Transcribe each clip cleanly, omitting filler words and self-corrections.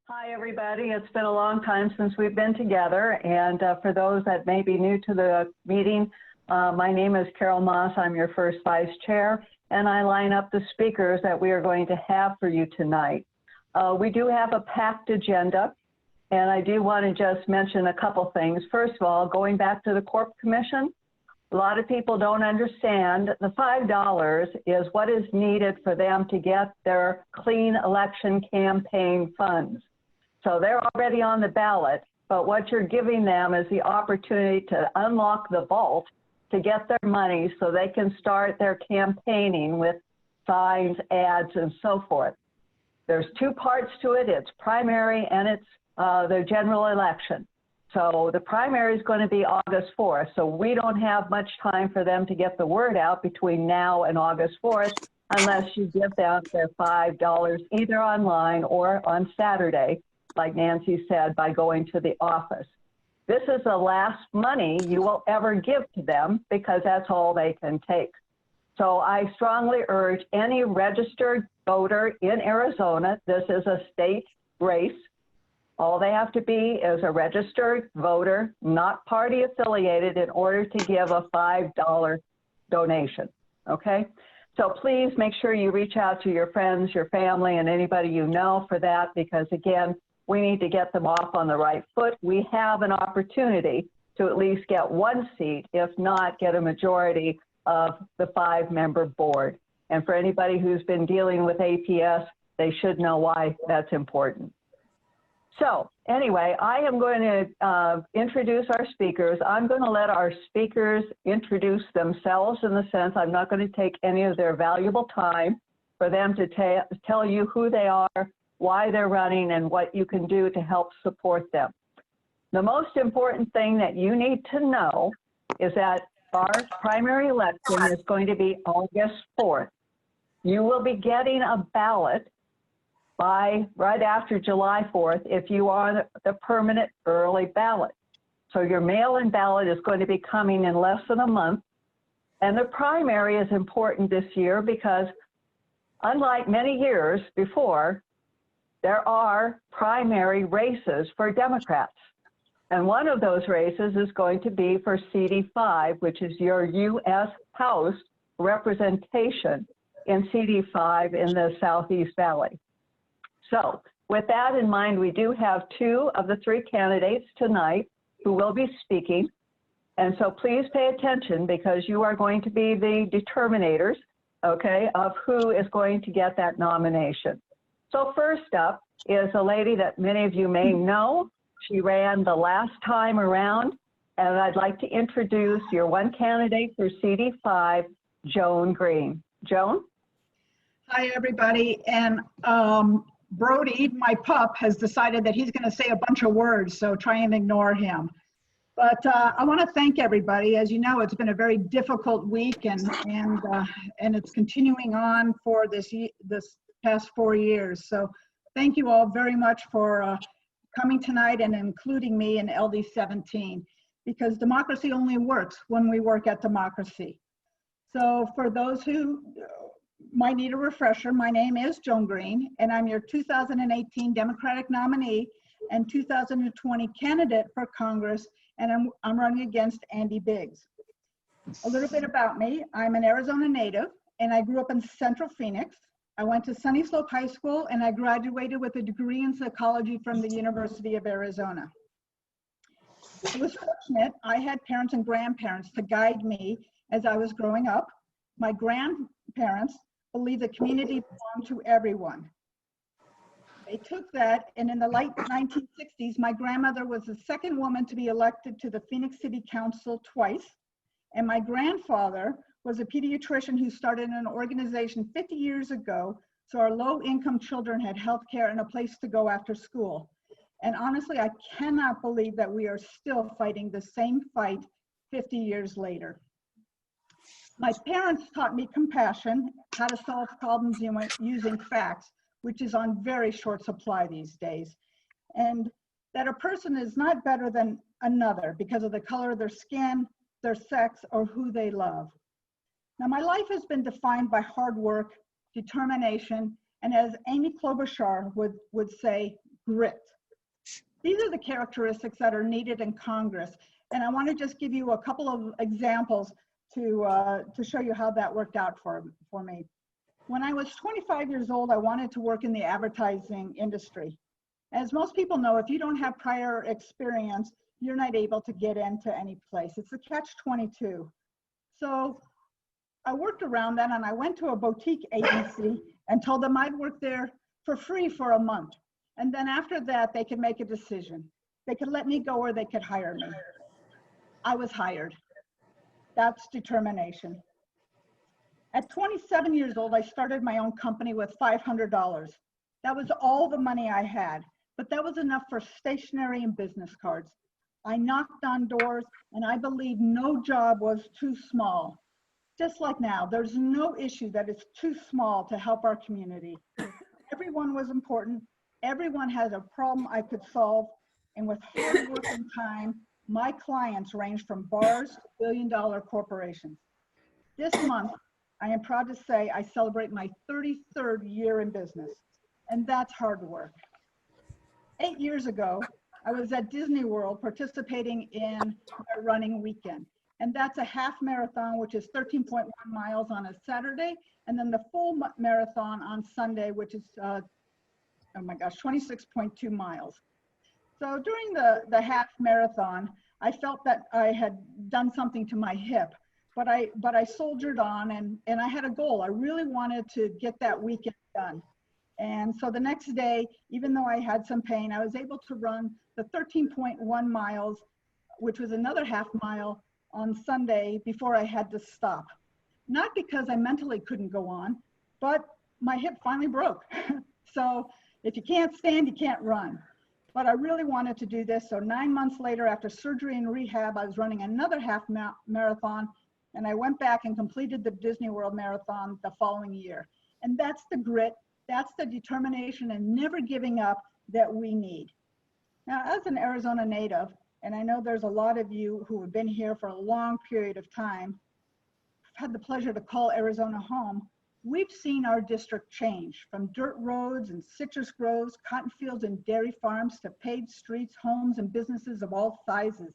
Hi, everybody. It's been a long time since we've been together. And for those that may be new to the meeting, my name is Carol Moss. I'm your first vice chair, and I line up the speakers that we are going to have for you tonight. We do have a packed agenda, and I do want to just mention a couple things. First of all, going back to the Corp Commission, a lot of people don't understand the $5 is what is needed for them to get their clean election campaign funds. So they're already on the ballot, but what you're giving them is the opportunity to unlock the vault to get their money so they can start their campaigning with signs, ads, and so forth. There's two parts to it. It's primary and it's the general election. So the primary is going to be August 4th. So we don't have much time for them to get the word out between now and August 4th unless you give them their $5 either online or on Saturday, like Nancy said, by going to the office. This is the last money you will ever give to them because that's all they can take. So I strongly urge any registered voter in Arizona, this is a state race, all they have to be is a registered voter, not party affiliated, in order to give a $5 donation, okay? So please make sure you reach out to your friends, your family, and anybody you know for that, because again, we need to get them off on the right foot. We have an opportunity to at least get one seat, if not get a majority of the 5-member board. And for anybody who's been dealing with APS, they should know why that's important. So anyway, I am going to introduce our speakers. I'm going to let our speakers introduce themselves, in the sense I'm not going to take any of their valuable time for them to tell you who they are, why they're running, and what you can do to help support them. The most important thing that you need to know is that our primary election is going to be August 4th. You will be getting a ballot by right after July 4th if you are on the permanent early ballot. So your mail-in ballot is going to be coming in less than a month. And the primary is important this year because, unlike many years before, there are primary races for Democrats. And one of those races is going to be for CD5, which is your U.S. House representation in CD5 in the Southeast Valley. So with that in mind, we do have 2 of the 3 candidates tonight who will be speaking. And so please pay attention, because you are going to be the determinators, okay, of who is going to get that nomination. So first up is a lady that many of you may know. She ran the last time around, and I'd like to introduce your one candidate for CD5, Joan Greene. Joan? Hi, everybody. And Brody, my pup, has decided that he's going to say a bunch of words, so try and ignore him. But I want to thank everybody. As you know, it's been a very difficult week, and it's continuing on for this past 4 years. So thank you all very much for coming tonight and including me in LD 17, because democracy only works when we work at democracy. So for those who might need a refresher, my name is Joan Greene, and I'm your 2018 Democratic nominee and 2020 candidate for Congress, and I'm running against Andy Biggs. A little bit about me: I'm an Arizona native, and I grew up in Central Phoenix. I went to Sunny Slope High School, and I graduated with a degree in psychology from the University of Arizona. I was fortunate. I had parents and grandparents to guide me as I was growing up. My grandparents believed the community belonged to everyone. They took that, and in the late 1960s, my grandmother was the second woman to be elected to the Phoenix City Council twice, and my grandfather was a pediatrician who started an organization 50 years ago, so our low-income children had health care and a place to go after school. And honestly, I cannot believe that we are still fighting the same fight 50 years later. My parents taught me compassion, how to solve problems using facts, which is on very short supply these days, and that a person is not better than another because of the color of their skin, their sex, or who they love. Now, my life has been defined by hard work, determination, and as Amy Klobuchar would say, grit. These are the characteristics that are needed in Congress. And I want to just give you a couple of examples to show you how that worked out for me. When I was 25 years old, I wanted to work in the advertising industry. As most people know, if you don't have prior experience, you're not able to get into any place. It's a catch-22. So I worked around that, and I went to a boutique agency and told them I'd work there for free for a month. And then after that, they could make a decision. They could let me go or they could hire me. I was hired. That's determination. At 27 years old, I started my own company with $500. That was all the money I had, but that was enough for stationery and business cards. I knocked on doors, and I believe no job was too small. Just like now, there's no issue that is too small to help our community. Everyone was important. Everyone has a problem I could solve. And with hard work and time, my clients range from bars to billion-dollar corporations. This month, I am proud to say I celebrate my 33rd year in business, and that's hard work. 8 years ago, I was at Disney World participating in a running weekend. And that's a half marathon, which is 13.1 miles on a Saturday, and then the full marathon on Sunday, which is, 26.2 miles. So during the half marathon, I felt that I had done something to my hip, but I soldiered on, and I had a goal. I really wanted to get that weekend done. And so the next day, even though I had some pain, I was able to run the 13.1 miles, which was another half mile on Sunday before I had to stop. Not because I mentally couldn't go on, but my hip finally broke. So if you can't stand, you can't run. But I really wanted to do this. So 9 months later, after surgery and rehab, I was running another half marathon, and I went back and completed the Disney World Marathon the following year. And that's the grit, that's the determination and never giving up that we need. Now, as an Arizona native, and I know there's a lot of you who have been here for a long period of time, I've had the pleasure to call Arizona home. We've seen our district change from dirt roads and citrus groves, cotton fields and dairy farms to paved streets, homes and businesses of all sizes.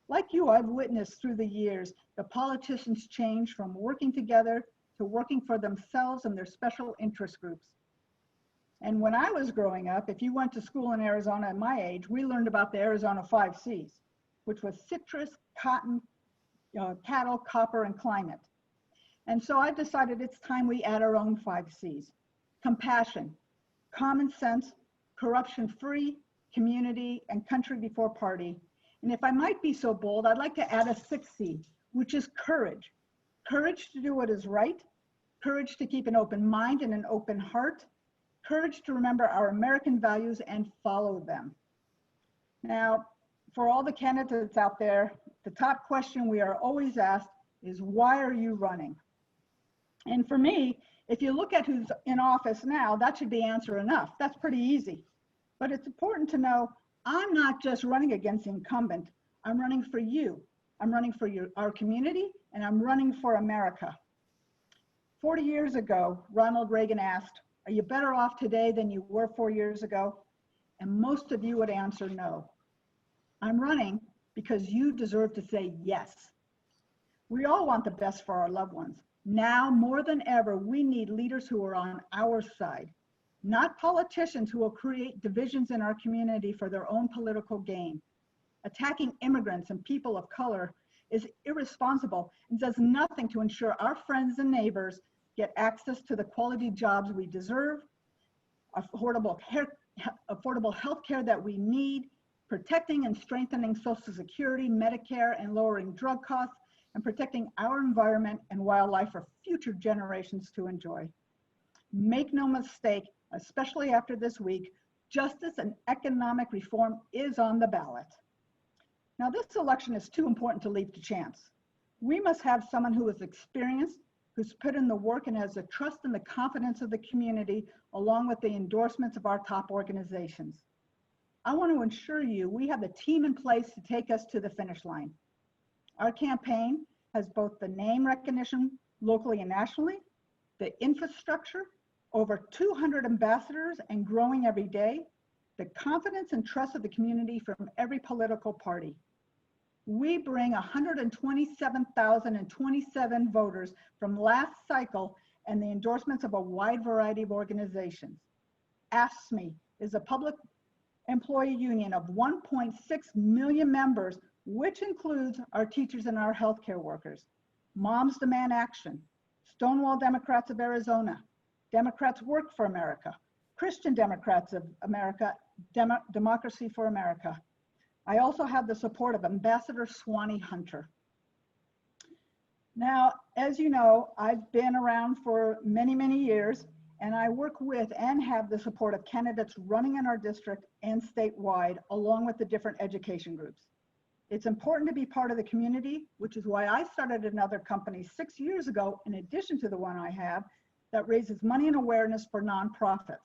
Like you, I've witnessed through the years the politicians change from working together to working for themselves and their special interest groups. And when I was growing up, if you went to school in Arizona at my age, we learned about the Arizona 5 Cs, which was citrus, cotton, cattle, copper, and climate. And so I decided it's time we add our own 5 Cs. Compassion, common sense, corruption-free, community, and country before party. And if I might be so bold, I'd like to add a 6th C, which is courage. Courage to do what is right, courage to keep an open mind and an open heart, courage to remember our American values and follow them. Now, for all the candidates out there, the top question we are always asked is, why are you running? And for me, if you look at who's in office now, that should be answer enough. That's pretty easy. But it's important to know, I'm not just running against the incumbent, I'm running for you. I'm running for our community, and I'm running for America. 40 years ago, Ronald Reagan asked, are you better off today than you were 4 years ago? And most of you would answer no. I'm running because you deserve to say yes. We all want the best for our loved ones. Now more than ever, we need leaders who are on our side, not politicians who will create divisions in our community for their own political gain. Attacking immigrants and people of color is irresponsible and does nothing to ensure our friends and neighbors get access to the quality jobs we deserve, affordable health care that we need, protecting and strengthening Social Security, Medicare, and lowering drug costs, and protecting our environment and wildlife for future generations to enjoy. Make no mistake, especially after this week, justice and economic reform is on the ballot. Now, this election is too important to leave to chance. We must have someone who is experienced, who's put in the work and has the trust and the confidence of the community, along with the endorsements of our top organizations. I want to assure you we have the team in place to take us to the finish line. Our campaign has both the name recognition locally and nationally, the infrastructure, over 200 ambassadors and growing every day, the confidence and trust of the community from every political party. We bring 127,027 voters from last cycle and the endorsements of a wide variety of organizations. AFSCME is a public employee union of 1.6 million members, which includes our teachers and our healthcare workers. Moms Demand Action, Stonewall Democrats of Arizona, Democrats Work for America, Christian Democrats of America, Democracy for America. I also have the support of Ambassador Swanee Hunter. Now, as you know, I've been around for many, many years, and I work with and have the support of candidates running in our district and statewide, along with the different education groups. It's important to be part of the community, which is why I started another company 6 years ago, in addition to the one I have, that raises money and awareness for nonprofits.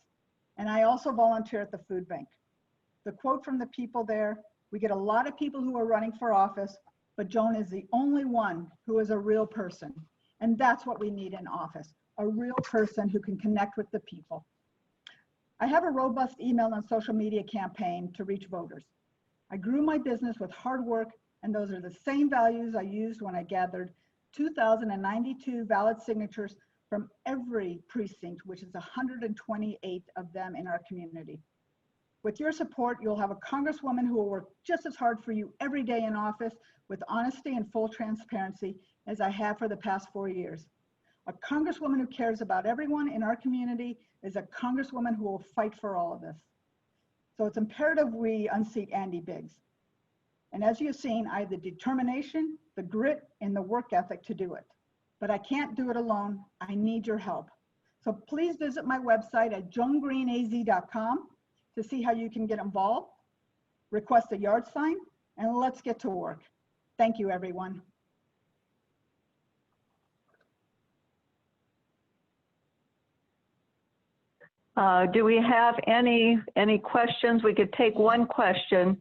And I also volunteer at the food bank. The quote from the people there, we get a lot of people who are running for office, but Joan is the only one who is a real person. And that's what we need in office, a real person who can connect with the people. I have a robust email and social media campaign to reach voters. I grew my business with hard work, and those are the same values I used when I gathered 2,092 valid signatures from every precinct, which is 128 of them in our community. With your support, you'll have a congresswoman who will work just as hard for you every day in office with honesty and full transparency as I have for the past 4 years. A congresswoman who cares about everyone in our community is a congresswoman who will fight for all of us. So it's imperative we unseat Andy Biggs. And as you've seen, I have the determination, the grit, and the work ethic to do it. But I can't do it alone. I need your help. So please visit my website at joangreenaz.com to see how you can get involved, request a yard sign, and let's get to work. Thank you, everyone. Do we have any questions? We could take one question.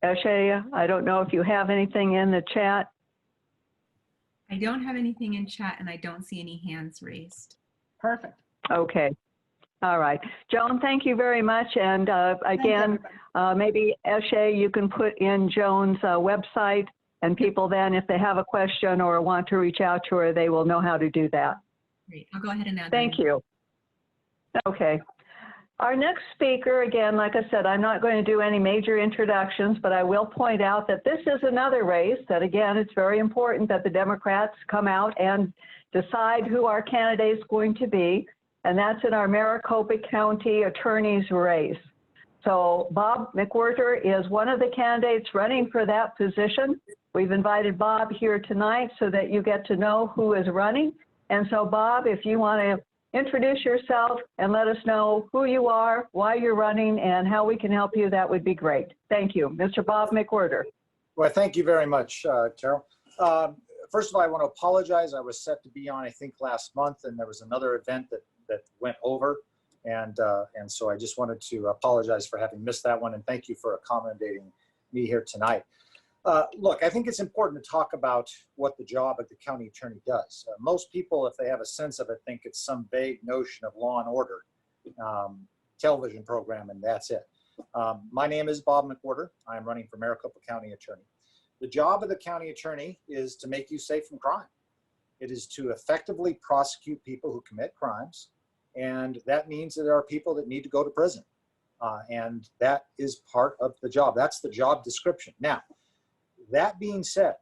Eshe, I don't know if you have anything in the chat. I don't have anything in chat, and I don't see any hands raised. Perfect. Okay. All right. Joan, thank you very much. And again, maybe Eshe, you can put in Joan's website, and people then, if they have a question or want to reach out to her, they will know how to do that. Great. I'll go ahead and add that. Thank you. Okay. Our next speaker, again, like I said, I'm not going to do any major introductions, but I will point out that this is another race that, again, it's very important that the Democrats come out and decide who our candidate is going to be, and that's in our Maricopa County Attorney's race. So Bob McWhirter is one of the candidates running for that position. We've invited Bob here tonight so that you get to know who is running. And so Bob, if you want to introduce yourself and let us know who you are, why you're running, and how we can help you, that would be great. Thank you. Mr. Bob McWhirter. Well, thank you very much, Carol. First of all, I want to apologize. I was set to be on, I think, last month, and there was another event that went over. And so I just wanted to apologize for having missed that one, and thank you for accommodating me here tonight. Look, I think it's important to talk about what the job of the county attorney does. Most people, if they have a sense of it, think it's some vague notion of law and order television program, and that's it. My name is Bob McWhirter. I'm running for Maricopa County Attorney. The job of the county attorney is to make you safe from crime. It is to effectively prosecute people who commit crimes, and that means that there are people that need to go to prison. And that is part of the job. That's the job description. Now, that being said,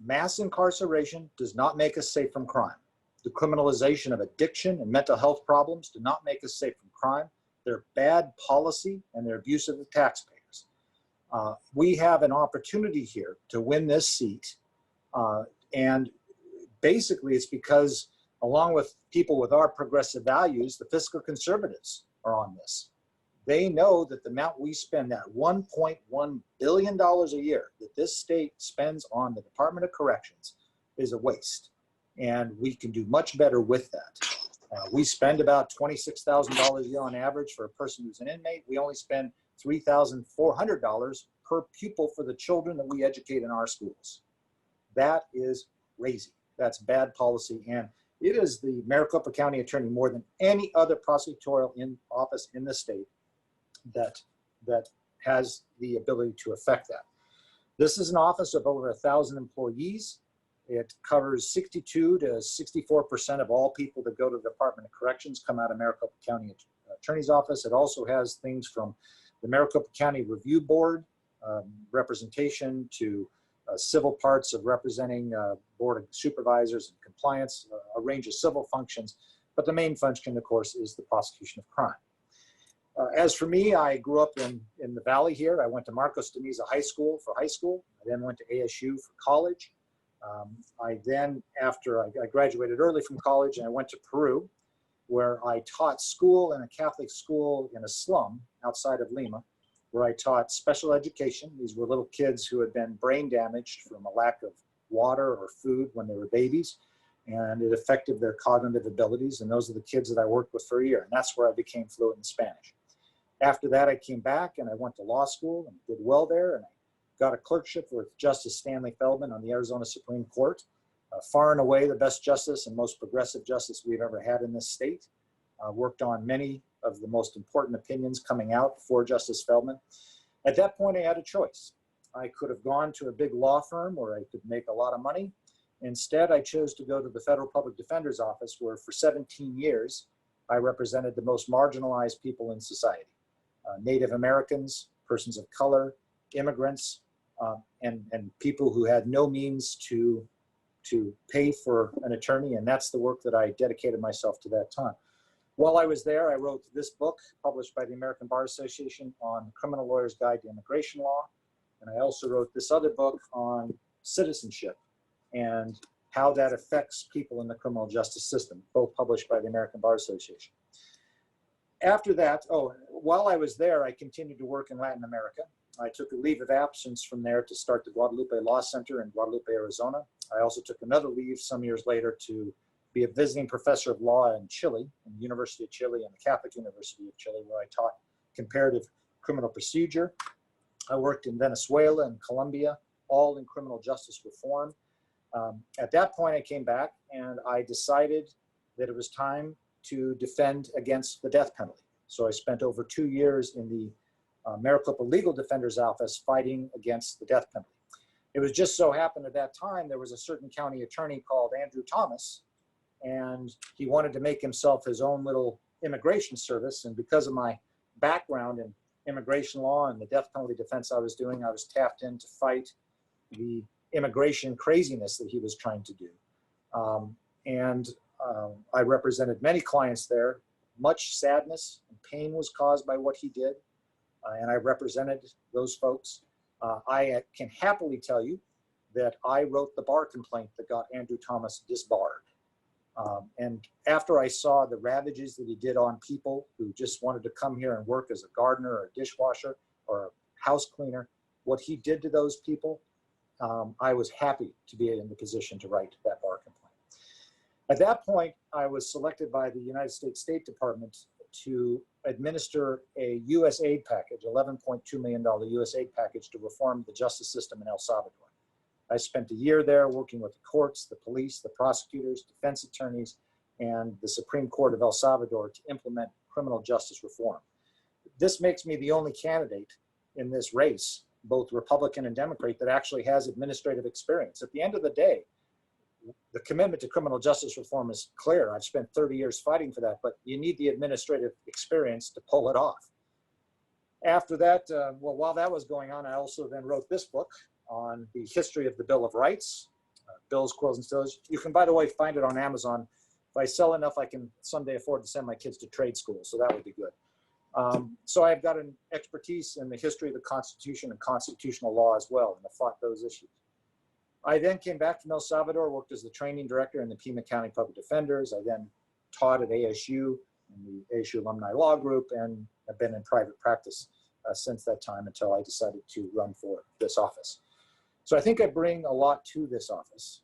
mass incarceration does not make us safe from crime. The criminalization of addiction and mental health problems do not make us safe from crime. They're bad policy and they're abuse of the taxpayers. We have an opportunity here to win this seat. And basically it's because, along with people with our progressive values, the fiscal conservatives are on this. They know that the amount we spend, that $1.1 billion a year that this state spends on the Department of Corrections, is a waste. And we can do much better with that. We spend about $26,000 a year on average for a person who's an inmate. We only spend $3,400 per pupil for the children that we educate in our schools. That is crazy. That's bad policy. And It is the Maricopa County Attorney more than any other prosecutorial office in the state that has the ability to affect that. This is an office of over 1,000 employees. It covers 62 to 64% of all people that go to the Department of Corrections come out of Maricopa County Attorney's Office. It also has things from the Maricopa County Review Board, representation, to civil parts of representing Board of Supervisors and compliance, a range of civil functions. But the main function, of course, is the prosecution of crime. As for me, I grew up in the Valley here. I went to Marcos de Niza High School for high school. I then went to ASU for college. After I graduated early from college, and I went to Peru, where I taught school in a Catholic school in a slum outside of Lima, where I taught special education. These were little kids who had been brain damaged from a lack of water or food when they were babies, and it affected their cognitive abilities. And those are the kids that I worked with for a year, and that's where I became fluent in Spanish. After that, I came back and I went to law school and did well there, and I got a clerkship with Justice Stanley Feldman on the Arizona Supreme Court. Far and away the best justice and most progressive justice we've ever had in this state. Worked on many of the most important opinions coming out for Justice Feldman. At that point, I had a choice. I could have gone to a big law firm where I could make a lot of money. Instead, I chose to go to the Federal Public Defender's Office, where for 17 years, I represented the most marginalized people in society. Native Americans, persons of color, immigrants, and people who had no means to pay for an attorney, and that's the work that I dedicated myself to that time. While I was there, I wrote this book published by the American Bar Association on Criminal Lawyer's Guide to Immigration Law, and I also wrote this other book on citizenship and how that affects people in the criminal justice system, both published by the American Bar Association. After that, while I was there, I continued to work in Latin America. I took a leave of absence from there to start the Guadalupe Law Center in Guadalupe, Arizona. I also took another leave some years later to be a visiting professor of law in Chile, in the University of Chile and the Catholic University of Chile, where I taught comparative criminal procedure. I worked in Venezuela and Colombia, all in criminal justice reform. At that point, I came back and I decided that it was time to defend against the death penalty. So I spent over 2 years in the Maricopa Legal Defender's Office fighting against the death penalty. It was just so happened at that time there was a certain county attorney called Andrew Thomas, and he wanted to make himself his own little immigration service. And because of my background in immigration law and the death penalty defense I was doing, I was tapped in to fight the immigration craziness that he was trying to do. I represented many clients there. Much sadness and pain was caused by what he did, and I represented those folks. I can happily tell you that I wrote the bar complaint that got Andrew Thomas disbarred. And after I saw the ravages that he did on people who just wanted to come here and work as a gardener or a dishwasher or a house cleaner, what he did to those people, I was happy to be in the position to write that bar complaint. At that point, I was selected by the United States State Department to administer a U.S. aid package, $11.2 million U.S. aid package to reform the justice system in El Salvador. I spent a year there working with the courts, the police, the prosecutors, defense attorneys, and the Supreme Court of El Salvador to implement criminal justice reform. This makes me the only candidate in this race, both Republican and Democrat, that actually has administrative experience. At the end of the day, the commitment to criminal justice reform is clear. I've spent 30 years fighting for that, but you need the administrative experience to pull it off. After that, while that was going on, I also then wrote this book on the history of the Bill of Rights, Bills, Quills, and Stills. You can, by the way, find it on Amazon. If I sell enough, I can someday afford to send my kids to trade school, so that would be good. So I've got an expertise in the history of the Constitution and constitutional law as well, and I fought those issues. I then came back from El Salvador, worked as the training director in the Pima County Public Defenders. I then taught at ASU, in the ASU Alumni Law Group, and have been in private practice since that time until I decided to run for this office. So I think I bring a lot to this office.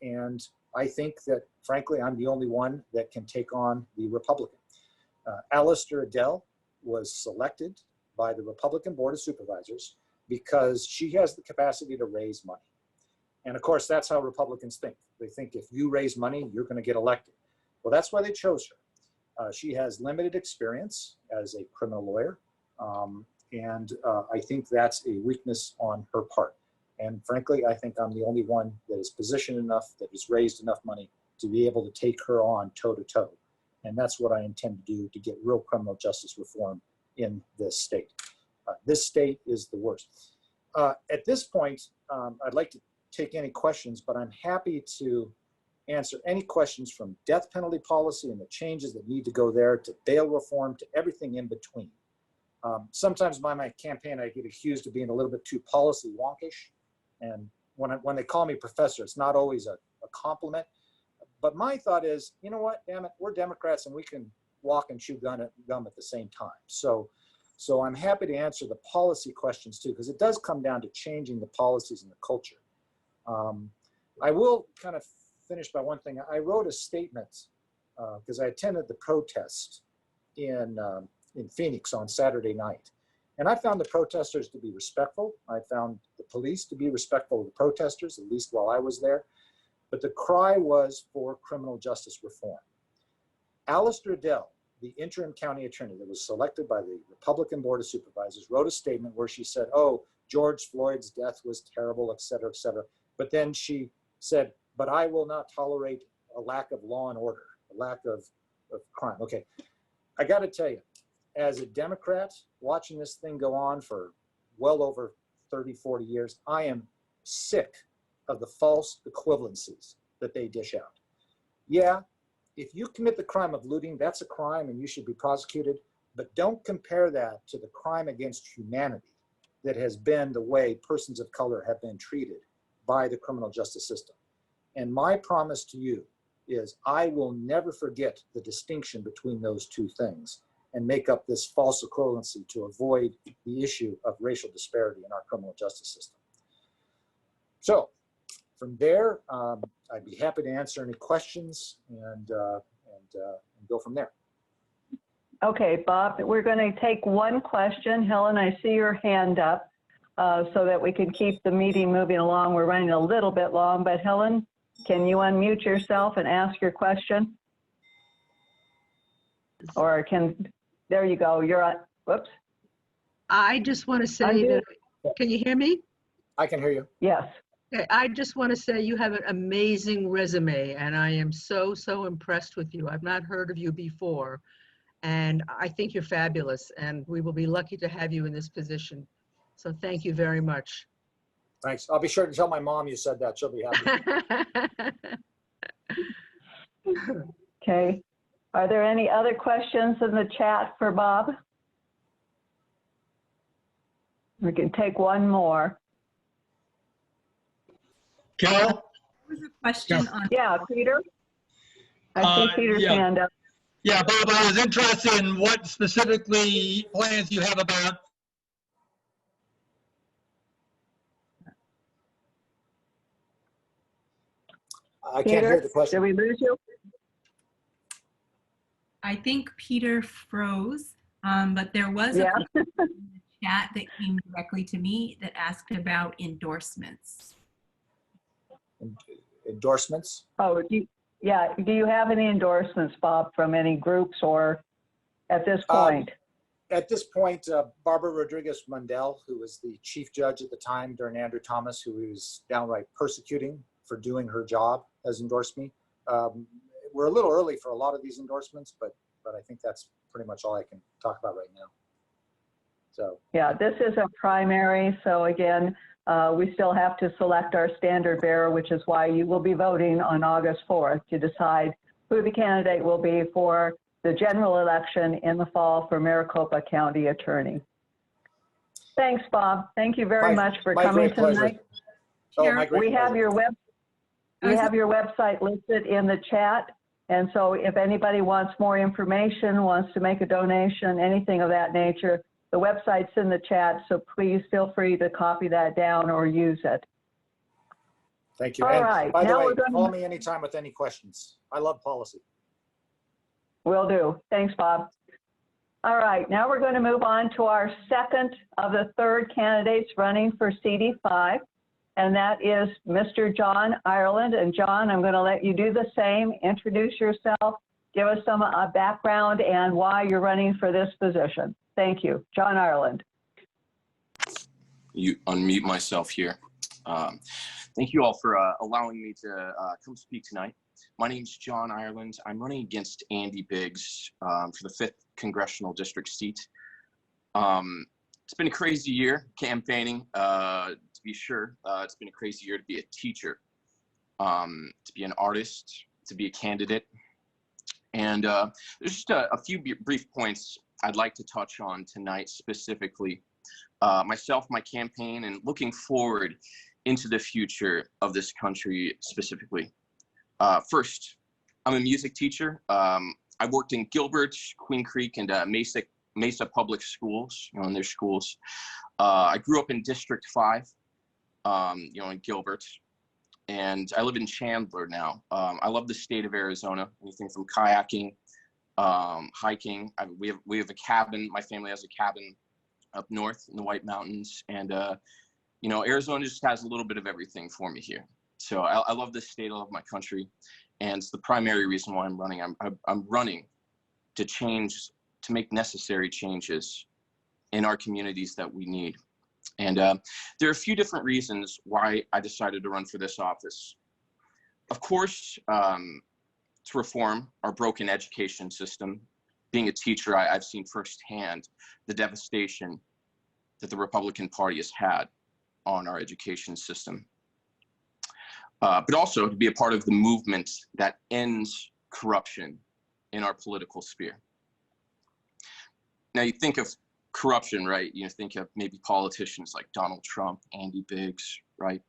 And I think that, frankly, I'm the only one that can take on the Republican. Alistair Adele was selected by the Republican Board of Supervisors because she has the capacity to raise money. And of course, that's how Republicans think. They think if you raise money, you're going to get elected. Well, that's why they chose her. She has limited experience as a criminal lawyer. And I think that's a weakness on her part. And frankly, I think I'm the only one that is positioned enough, that has raised enough money to be able to take her on toe to toe. And that's what I intend to do to get real criminal justice reform in this state. This state is the worst. At this point, I'd like to take any questions, but I'm happy to answer any questions from death penalty policy and the changes that need to go there, to bail reform, to everything in between. Sometimes by my campaign, I get accused of being a little bit too policy wonkish. And when they call me professor, it's not always a compliment. But my thought is, you know what, damn it, we're Democrats and we can walk and chew gum at the same time. So I'm happy to answer the policy questions too, because it does come down to changing the policies and the culture. I will kind of finish by one thing. I wrote a statement because I attended the protest in Phoenix on Saturday night. And I found the protesters to be respectful. I found the police to be respectful of the protesters, at least while I was there. But the cry was for criminal justice reform. Alistair Dell, the interim county attorney that was selected by the Republican Board of Supervisors, wrote a statement where she said, oh, George Floyd's death was terrible, et cetera, et cetera. But then she said, but I will not tolerate a lack of law and order, a lack of crime. Okay, I got to tell you, as a Democrat, watching this thing go on for well over 30, 40 years, I am sick of the false equivalencies that they dish out. Yeah, if you commit the crime of looting, that's a crime and you should be prosecuted, but don't compare that to the crime against humanity that has been the way persons of color have been treated by the criminal justice system. And my promise to you is I will never forget the distinction between those two things and make up this false equivalency to avoid the issue of racial disparity in our criminal justice system. So from there, I'd be happy to answer any questions and go from there. Okay, Bob, we're going to take one question. Helen, I see your hand up so that we can keep the meeting moving along. We're running a little bit long, but Helen, can you unmute yourself and ask your question? Or there you go, you're on, whoops. I just want to say that, can you hear me? I can hear you. Yes. Okay, I just want to say you have an amazing resume and I am so impressed with you. I've not heard of you before and I think you're fabulous and we will be lucky to have you in this position. So thank you very much. Thanks. I'll be sure to tell my mom you said that. She'll be happy. Okay. Are there any other questions in the chat for Bob? We can take one more. Carol? There was a question on. Yeah, Peter? I see Peter's hand up. Yeah, Bob, I was interested in what specifically plans you have about. I can't hear the question. Did we lose you? I think Peter froze, but there was a question in the chat that came directly to me that asked about endorsements. Endorsements? Oh, do you have any endorsements, Bob, from any groups or at this point? At this point, Barbara Rodriguez Mundell, who was the chief judge at the time during Andrew Thomas, who he was downright persecuting for doing her job, has endorsed me. We're a little early for a lot of these endorsements, but I think that's pretty much all I can talk about right now. So yeah, this is a primary. So again, we still have to select our standard bearer, which is why you will be voting on August 4th to decide who the candidate will be for the general election in the fall for Maricopa County Attorney. Thanks, Bob. Thank you very much for coming tonight. We have your website listed in the chat. And so if anybody wants more information, wants to make a donation, anything of that nature, the website's in the chat. So please feel free to copy that down or use it. Thank you. All and right. By the way, call me anytime with any questions. I love policy. Will do. Thanks, Bob. All right. Now we're going to move on to our second of the third candidates running for CD5. and that is Mr. John Ireland. And John, I'm going to let you do the same. Introduce yourself, give us some background and why you're running for this position. Thank you. John Ireland. You unmute myself here. Thank you all for allowing me to come speak tonight. My name's John Ireland. I'm running against Andy Biggs for the 5th Congressional District seat. It's been a crazy year campaigning, to be sure. It's been a crazy year to be a teacher, to be an artist, to be a candidate. And there's just a few brief points I'd like to touch on tonight specifically. Myself, my campaign, and looking forward into the future of this country specifically. First, I'm a music teacher. I worked in Gilbert, Queen Creek, and Mesa Public Schools, in their schools. I grew up in District 5, in Gilbert, and I live in Chandler now. I love the state of Arizona, anything from kayaking, hiking. We have a cabin. My family has a cabin up north in the White Mountains, and Arizona just has a little bit of everything for me here. So I love this state, I love my country, and it's the primary reason why I'm running. I'm running to make necessary changes in our communities that we need. And there are a few different reasons why I decided to run for this office. Of course, to reform our broken education system. Being a teacher, I've seen firsthand the devastation that the Republican Party has had on our education system. But also to be a part of the movement that ends corruption in our political sphere. Now, you think of corruption, right? You think of maybe politicians like Donald Trump, Andy Biggs, right?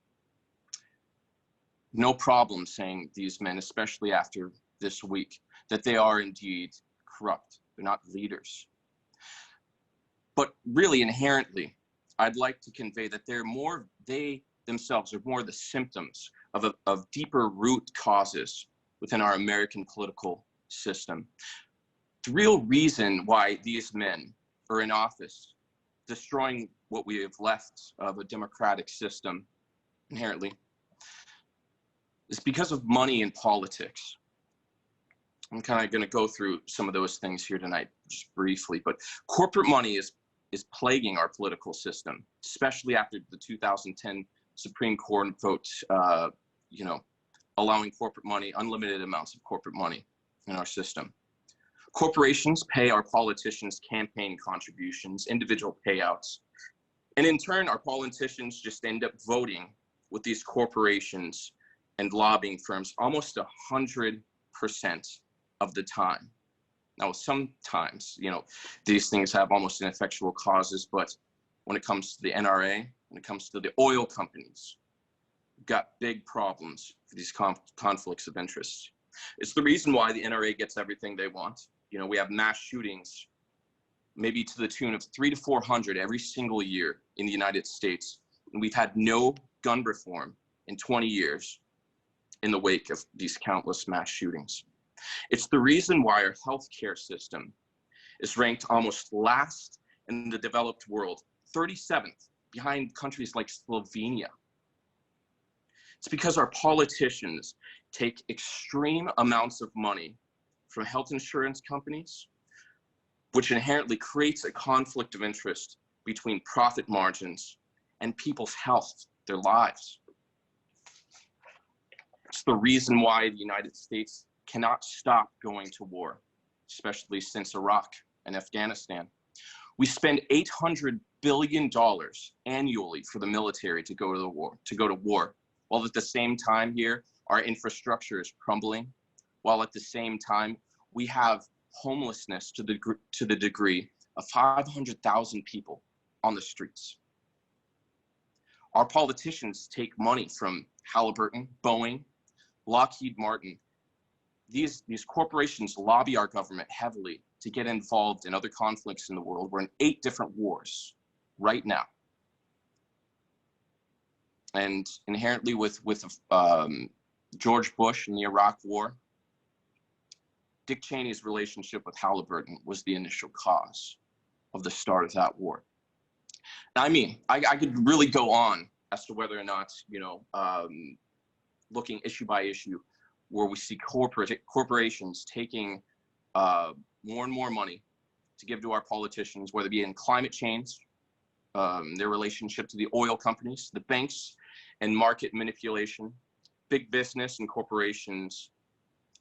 No problem saying these men, especially after this week, that they are indeed corrupt. They're not leaders. But really, inherently, I'd like to convey that they themselves are more the symptoms of deeper root causes within our American political system. The real reason why these men are in office, destroying what we have left of a democratic system inherently, is because of money in politics. I'm kind of going to go through some of those things here tonight just briefly, but corporate money is plaguing our political system, especially after the 2010 Supreme Court vote, allowing corporate money, unlimited amounts of corporate money in our system. Corporations pay our politicians campaign contributions, individual payouts, and in turn, our politicians just end up voting with these corporations and lobbying firms almost 100% of the time. Now, sometimes, these things have almost ineffectual causes, but when it comes to the NRA, when it comes to the oil companies, we've got big problems for these conflicts of interest. It's the reason why the NRA gets everything they want. We have mass shootings, maybe to the tune of 300 to 400 every single year in the United States. And we've had no gun reform in 20 years in the wake of these countless mass shootings. It's the reason why our healthcare system is ranked almost last in the developed world, 37th behind countries like Slovenia. It's because our politicians take extreme amounts of money from health insurance companies, which inherently creates a conflict of interest between profit margins and people's health, their lives. It's the reason why the United States cannot stop going to war, especially since Iraq and Afghanistan. We spend $800 billion annually for the military to go to war, while at the same time here, our infrastructure is crumbling, while at the same time, we have homelessness to the degree of 500,000 people on the streets. Our politicians take money from Halliburton, Boeing, Lockheed Martin. These corporations lobby our government heavily to get involved in other conflicts in the world. We're in 8 different wars right now. And inherently with George Bush and the Iraq War, Dick Cheney's relationship with Halliburton was the initial cause of the start of that war. I mean, I could really go on as to whether or not, looking issue by issue, where we see corporations taking more and more money to give to our politicians, whether it be in climate change, their relationship to the oil companies, the banks, and market manipulation, big business and corporations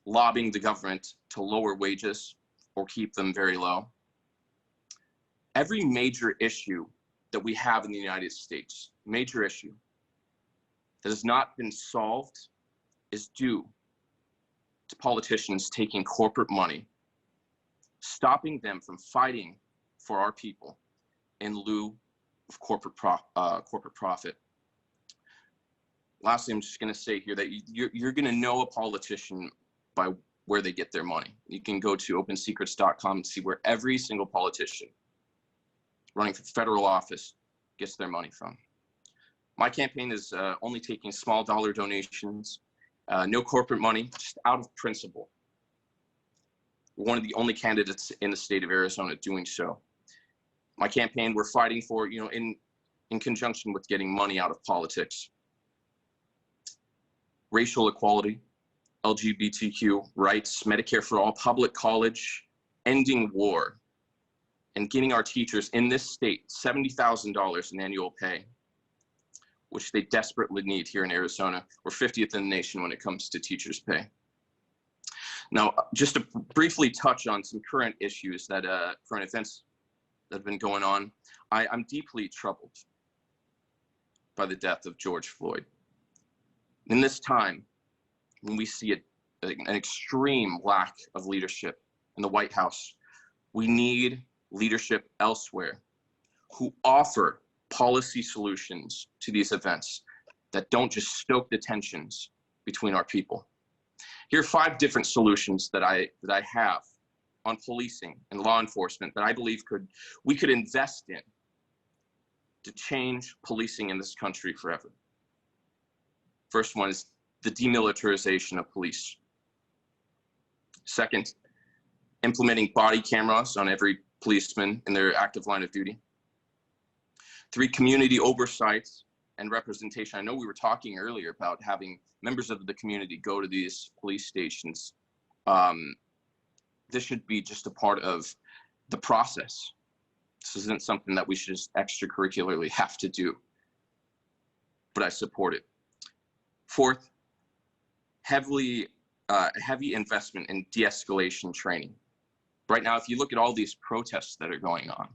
lobbying the government to lower wages or keep them very low. Every major issue that we have in the United States, major issue that has not been solved, is due to politicians taking corporate money, stopping them from fighting for our people in lieu of corporate profit. Lastly, I'm just going to say here that you're going to know a politician by where they get their money. You can go to OpenSecrets.com and see where every single politician running for federal office gets their money from. My campaign is only taking small dollar donations, no corporate money, just out of principle. We're one of the only candidates in the state of Arizona doing so. My campaign, we're fighting for, in conjunction with getting money out of politics. Racial equality, LGBTQ rights, Medicare for all, public college, ending war, and getting our teachers in this state $70,000 in annual pay, which they desperately need here in Arizona. We're 50th in the nation when it comes to teachers' pay. Now, just to briefly touch on some current issues that, current events that have been going on, I'm deeply troubled by the death of George Floyd. In this time, when we see an extreme lack of leadership in the White House, we need leadership elsewhere who offer policy solutions to these events that don't just stoke the tensions between our people. Here are 5 different solutions that I have on policing and law enforcement that I believe we could invest in to change policing in this country forever. First one is the demilitarization of police. Second, implementing body cameras on every policeman in their active line of duty. 3, community oversight and representation. I know we were talking earlier about having members of the community go to these police stations. This should be just a part of the process. This isn't something that we should just extracurricularly have to do, but I support it. 4th, heavy investment in de-escalation training. Right now, if you look at all these protests that are going on,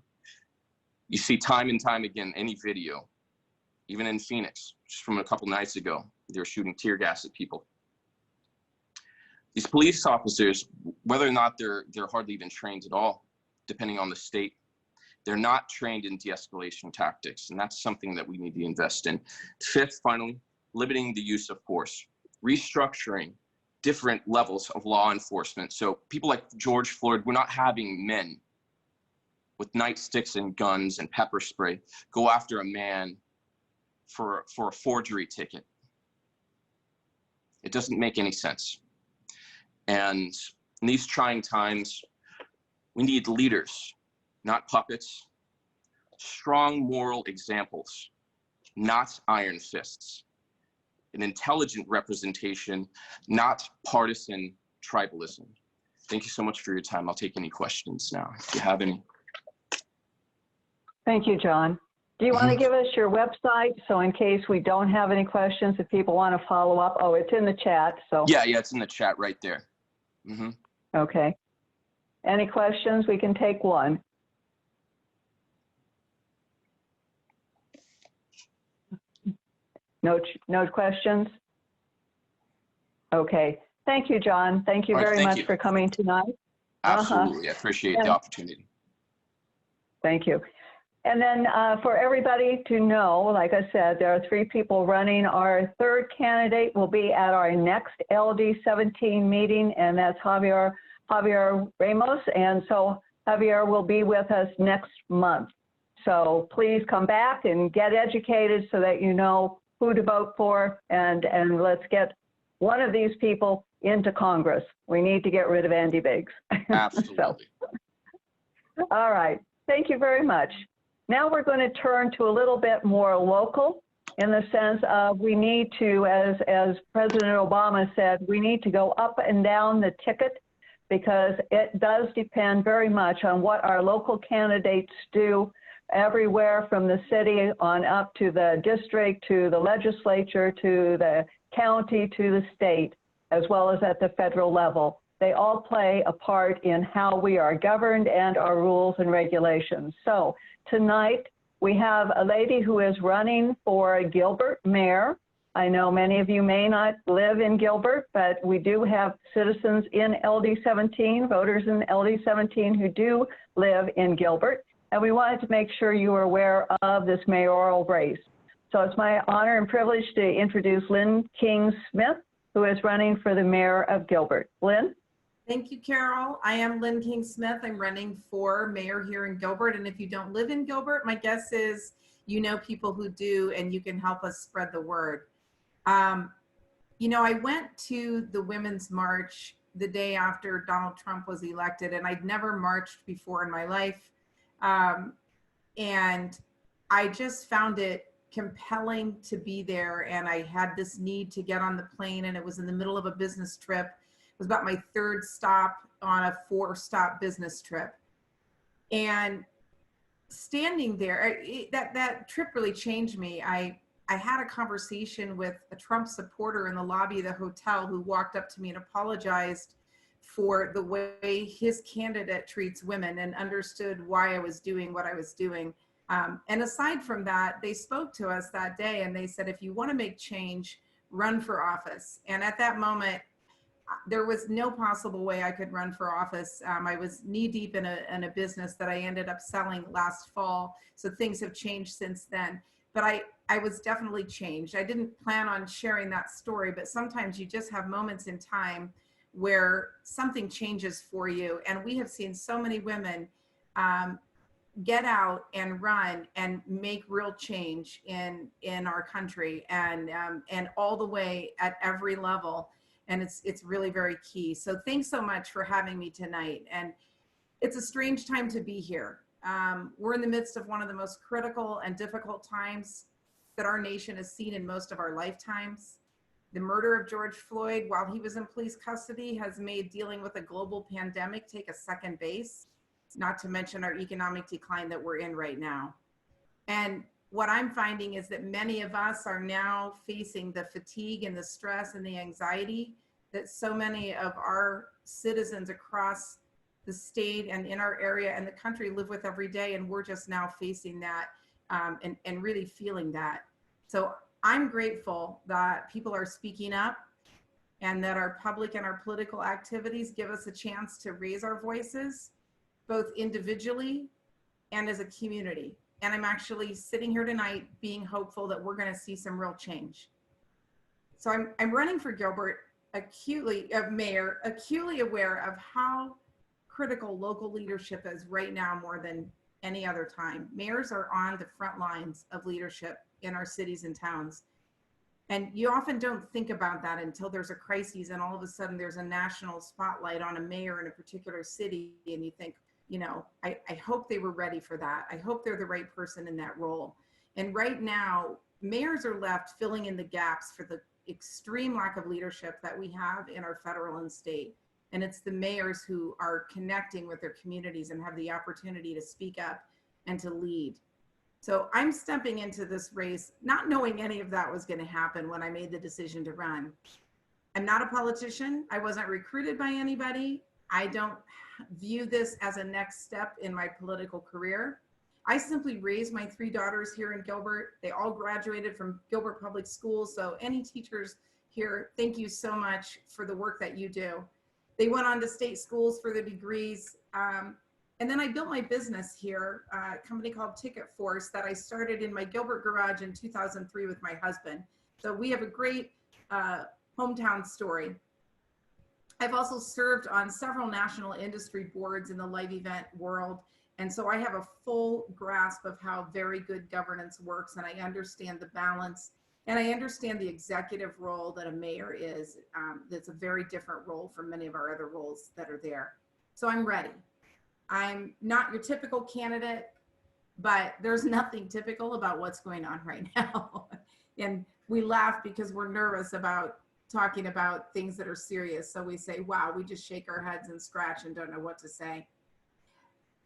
you see time and time again, any video, even in Phoenix, just from a couple nights ago, they were shooting tear gas at people. These police officers, whether or not they're hardly even trained at all, depending on the state, they're not trained in de-escalation tactics, and that's something that we need to invest in. 5th, finally, limiting the use of force, restructuring different levels of law enforcement. So people like George Floyd, we're not having men with nightsticks and guns and pepper spray go after a man for a forgery ticket. It doesn't make any sense. And in these trying times, we need leaders, not puppets, strong moral examples, not iron fists, an intelligent representation, not partisan tribalism. Thank you so much for your time. I'll take any questions now, if you have any. Thank you, John. Do you want to give us your website? So in case we don't have any questions, if people want to follow up, oh, it's in the chat. So yeah, it's in the chat right there. Okay. Any questions? We can take one. No questions? Okay. Thank you, John. Thank you very much for coming tonight. Absolutely. I appreciate the opportunity. Thank you. And then for everybody to know, like I said, there are 3 people running. Our 3rd candidate will be at our next LD17 meeting, and that's Javier Ramos. And so Javier will be with us next month. So please come back and get educated so that you know who to vote for, and let's get one of these people into Congress. We need to get rid of Andy Biggs. Absolutely. All right. Thank you very much. Now we're going to turn to a little bit more local. in the sense of we need to, as President Obama said, we need to go up and down the ticket, because it does depend very much on what our local candidates do everywhere from the city on up to the district, to the legislature, to the county, to the state, as well as at the federal level. They all play a part in how we are governed and our rules and regulations. So tonight we have a lady who is running for Gilbert mayor. I know many of you may not live in Gilbert, but we do have citizens in LD17, voters in LD17 who do live in Gilbert. And we wanted to make sure you were aware of this mayoral race. So it's my honor and privilege to introduce Lynne King-Smith, who is running for the mayor of Gilbert. Lynne? Thank you, Carol. I am Lynne King-Smith. I'm running for mayor here in Gilbert. And if you don't live in Gilbert, my guess is you know people who do, and you can help us spread the word. You know, I went to the Women's March the day after Donald Trump was elected, and I'd never marched before in my life. And I just found it compelling to be there. And I had this need to get on the plane, and it was in the middle of a business trip. It was about my third stop on a 4-stop business trip. And standing there, that trip really changed me. I had a conversation with a Trump supporter in the lobby of the hotel who walked up to me and apologized for the way his candidate treats women, and understood why I was doing what I was doing. And aside from that, they spoke to us that day and they said, if you want to make change, run for office. And at that moment, there was no possible way I could run for office. I was knee deep in a business that I ended up selling last fall. So things have changed since then. But I was definitely changed. I didn't plan on sharing that story, but sometimes you just have moments in time where something changes for you. And we have seen so many women get out and run and make real change in our country, and all the way at every level. And it's really very key. So thanks so much for having me tonight. And it's a strange time to be here. We're in the midst of one of the most critical and difficult times that our nation has seen in most of our lifetimes. The murder of George Floyd while he was in police custody has made dealing with a global pandemic take a second base, not to mention our economic decline that we're in right now. And what I'm finding is that many of us are now facing the fatigue and the stress and the anxiety that so many of our citizens across the state and in our area and the country live with every day. And we're just now facing that and really feeling that. So I'm grateful that people are speaking up, and that our public and our political activities give us a chance to raise our voices, both individually and as a community. And I'm actually sitting here tonight being hopeful that we're going to see some real change. So I'm running for Gilbert, mayor, acutely aware of how critical local leadership is right now more than any other time. Mayors are on the front lines of leadership in our cities and towns. And you often don't think about that until there's a crisis, and all of a sudden there's a national spotlight on a mayor in a particular city, and you think, you know, I hope they were ready for that. I hope they're the right person in that role. And right now, mayors are left filling in the gaps for the extreme lack of leadership that we have in our federal and state. And it's the mayors who are connecting with their communities and have the opportunity to speak up and to lead. So I'm stepping into this race, not knowing any of that was going to happen when I made the decision to run. I'm not a politician. I wasn't recruited by anybody. I don't view this as a next step in my political career. I simply raised my 3 daughters here in Gilbert. They all graduated from Gilbert Public Schools. So any teachers here, thank you so much for the work that you do. They went on to state schools for their degrees. And then I built my business here, a company called Ticket Force that I started in my Gilbert garage in 2003 with my husband. So we have a great hometown story. I've also served on several national industry boards in the live event world. And so I have a full grasp of how very good governance works, and I understand the balance, and I understand the executive role that a mayor is. That's a very different role from many of our other roles that are there. So I'm ready. I'm not your typical candidate, but there's nothing typical about what's going on right now. And we laugh because we're nervous about talking about things that are serious. So we say, wow, we just shake our heads and scratch and don't know what to say.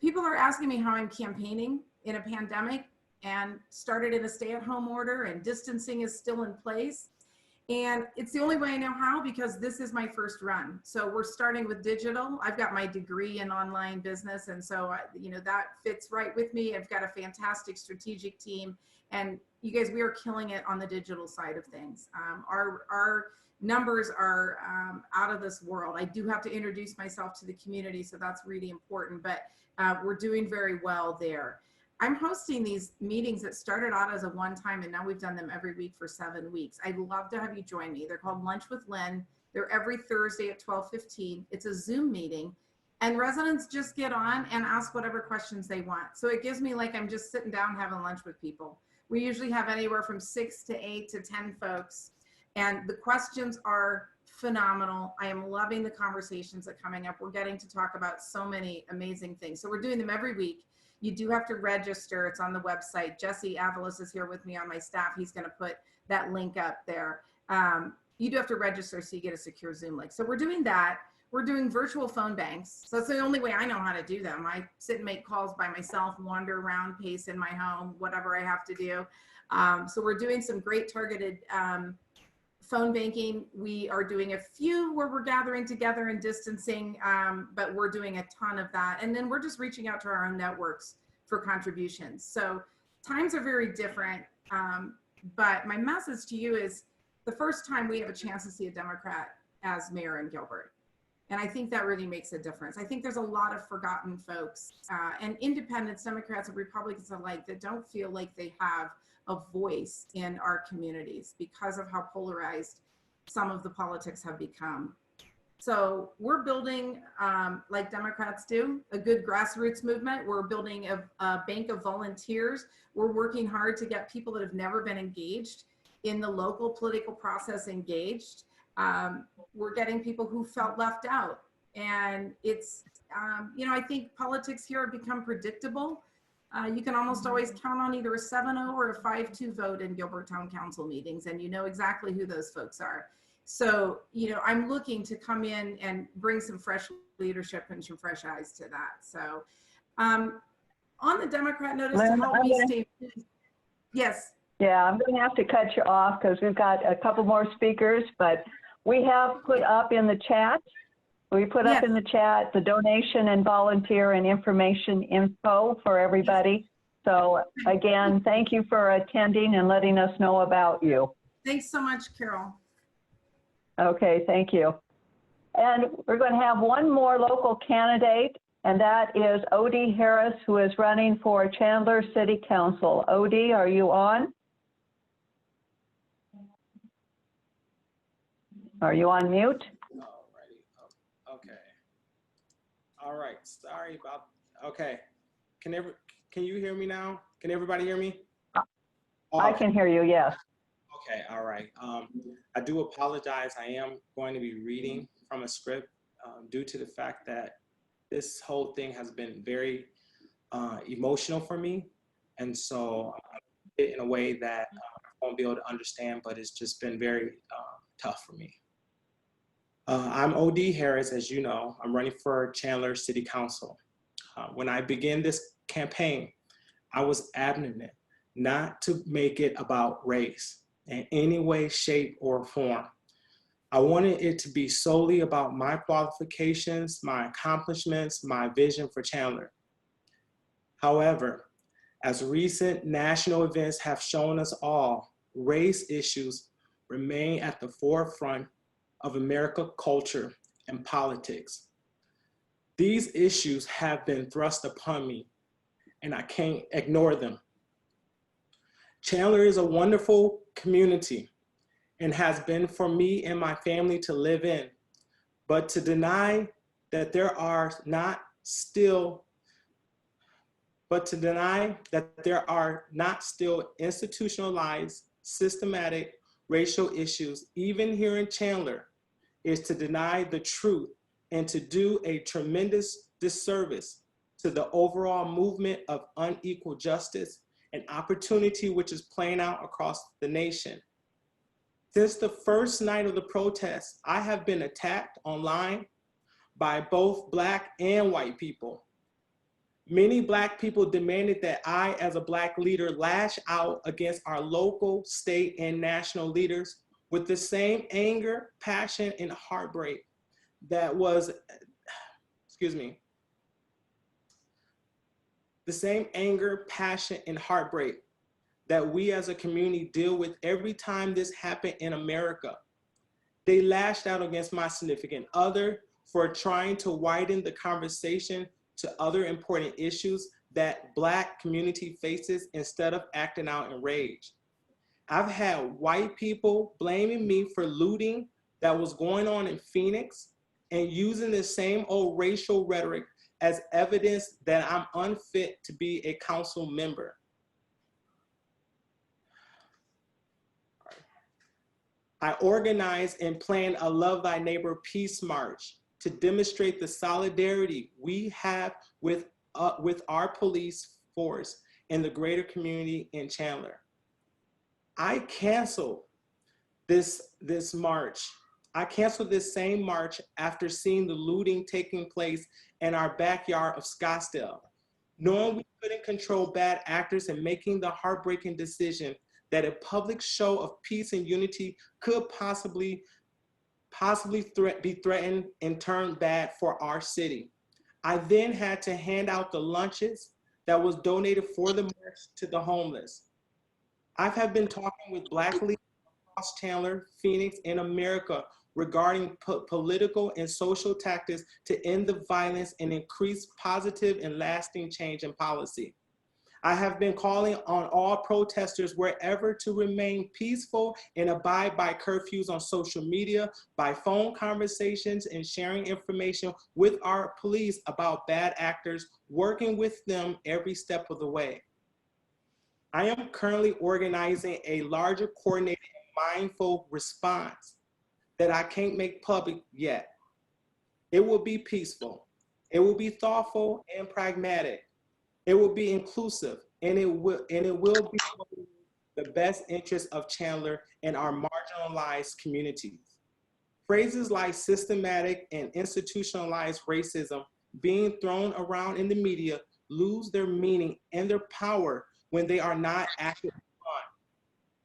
People are asking me how I'm campaigning in a pandemic and started in a stay-at-home order, and distancing is still in place. And it's the only way I know how, because this is my first run. So we're starting with digital. I've got my degree in online business, and so that fits right with me. I've got a fantastic strategic team, and you guys, we are killing it on the digital side of things. Our numbers are out of this world. I do have to introduce myself to the community, so that's really important, but we're doing very well there. I'm hosting these meetings that started out as a one-time, and now we've done them every week for 7 weeks. I'd love to have you join me. They're called Lunch with Lynne. They're every Thursday at 12:15. It's a Zoom meeting, and residents just get on and ask whatever questions they want. So it gives me like I'm just sitting down having lunch with people. We usually have anywhere from 6 to 8 to 10 folks, and the questions are phenomenal. I am loving the conversations that are coming up. We're getting to talk about so many amazing things. So we're doing them every week. You do have to register. It's on the website. Jesse Avalos is here with me on my staff. He's going to put that link up there. You do have to register so you get a secure Zoom link. So we're doing that. We're doing virtual phone banks. So it's the only way I know how to do them. I sit and make calls by myself, wander around, pace in my home, whatever I have to do. So we're doing some great targeted phone banking. We are doing a few where we're gathering together and distancing, but we're doing a ton of that. And then we're just reaching out to our own networks for contributions. So times are very different, but my message to you is the first time we have a chance to see a Democrat as mayor in Gilbert. And I think that really makes a difference. I think there's a lot of forgotten folks and independents, Democrats and Republicans alike, that don't feel like they have a voice in our communities because of how polarized some of the politics have become. So we're building, like Democrats do, a good grassroots movement. We're building a bank of volunteers. We're working hard to get people that have never been engaged in the local political process engaged. We're getting people who felt left out. And it's, I think politics here have become predictable. You can almost always count on either a 7-0 or a 5-2 vote in Gilbert Town Council meetings, and you know exactly who those folks are. So, I'm looking to come in and bring some fresh leadership and some fresh eyes to that. So, on the Democrat notice Lynne, to help me stay. Yes. Yeah, I'm going to have to cut you off because we've got a couple more speakers, but we have put up in the chat. We put up in the chat the donation and volunteer and information info for everybody. So again, thank you for attending and letting us know about you. Thanks so much, Carol. Okay, thank you. And we're going to have one more local candidate, and that is Odie Harris, who is running for Chandler City Council. Odie, are you on? Are you on mute? Okay. All right. Sorry about. Okay. Can you hear me now? Can everybody hear me? I can hear you. Yes. Okay. All right. I do apologize. I am going to be reading from a script due to the fact that this whole thing has been very emotional for me, and so in a way that I won't be able to understand. But it's just been very tough for me. I'm Odie Harris, as you know. I'm running for Chandler City Council. When I began this campaign, I was adamant not to make it about race in any way, shape, or form. I wanted it to be solely about my qualifications, my accomplishments, my vision for Chandler. However, as recent national events have shown us all, race issues remain at the forefront of American culture and politics. These issues have been thrust upon me, and I can't ignore them. Chandler is a wonderful community and has been for me and my family to live in, but to deny that there are not still institutionalized, systematic racial issues, even here in Chandler, is to deny the truth and to do a tremendous disservice to the overall movement of unequal justice an opportunity which is playing out across the nation. Since the first night of the protest, I have been attacked online by both Black and white people. Many Black people demanded that I, as a Black leader, lash out against our local, state, and national leaders with the same anger, passion, and heartbreak that was, the same anger, passion, and heartbreak that we as a community deal with every time this happened in America. They lashed out against my significant other for trying to widen the conversation to other important issues that Black community faces instead of acting out in rage. I've had white people blaming me for looting that was going on in Phoenix and using the same old racial rhetoric as evidence that I'm unfit to be a council member. I organized and planned a Love Thy Neighbor Peace March to demonstrate the solidarity we have with our police force and the greater community in Chandler. I canceled this march. I canceled this same march after seeing the looting taking place in our backyard of Scottsdale, knowing we couldn't control bad actors and making the heartbreaking decision that a public show of peace and unity could possibly be threatened and turn bad for our city. I then had to hand out the lunches that was donated for the march to the homeless. I have been talking with Black leaders across Chandler, Phoenix, and America regarding political and social tactics to end the violence and increase positive and lasting change in policy. I have been calling on all protesters wherever to remain peaceful and abide by curfews on social media, by phone conversations, and sharing information with our police about bad actors, working with them every step of the way. I am currently organizing a larger coordinated and mindful response that I can't make public yet. It will be peaceful. It will be thoughtful and pragmatic. It will be inclusive, and it will be the best interest of Chandler and our marginalized communities. Phrases like systematic and institutionalized racism being thrown around in the media lose their meaning and their power when they are not acted upon.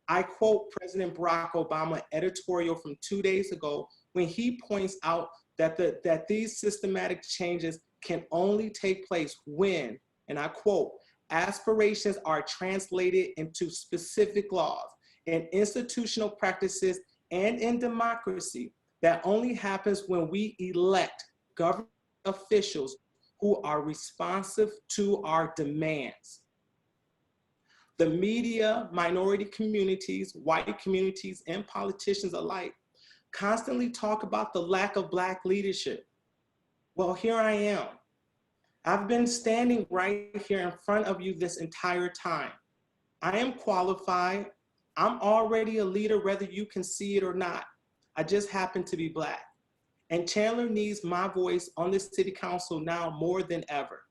I quote President Barack Obama editorial from 2 days ago when he points out that these systematic changes can only take place when, and I quote, aspirations are translated into specific laws and institutional practices, and in democracy, that only happens when we elect government officials who are responsive to our demands. The media, minority communities, white communities, and politicians alike constantly talk about the lack of Black leadership. Well, here I am. I've been standing right here in front of you this entire time. I am qualified. I'm already a leader, whether you can see it or not. I just happen to be Black. And Chandler needs my voice on the city council now more than ever.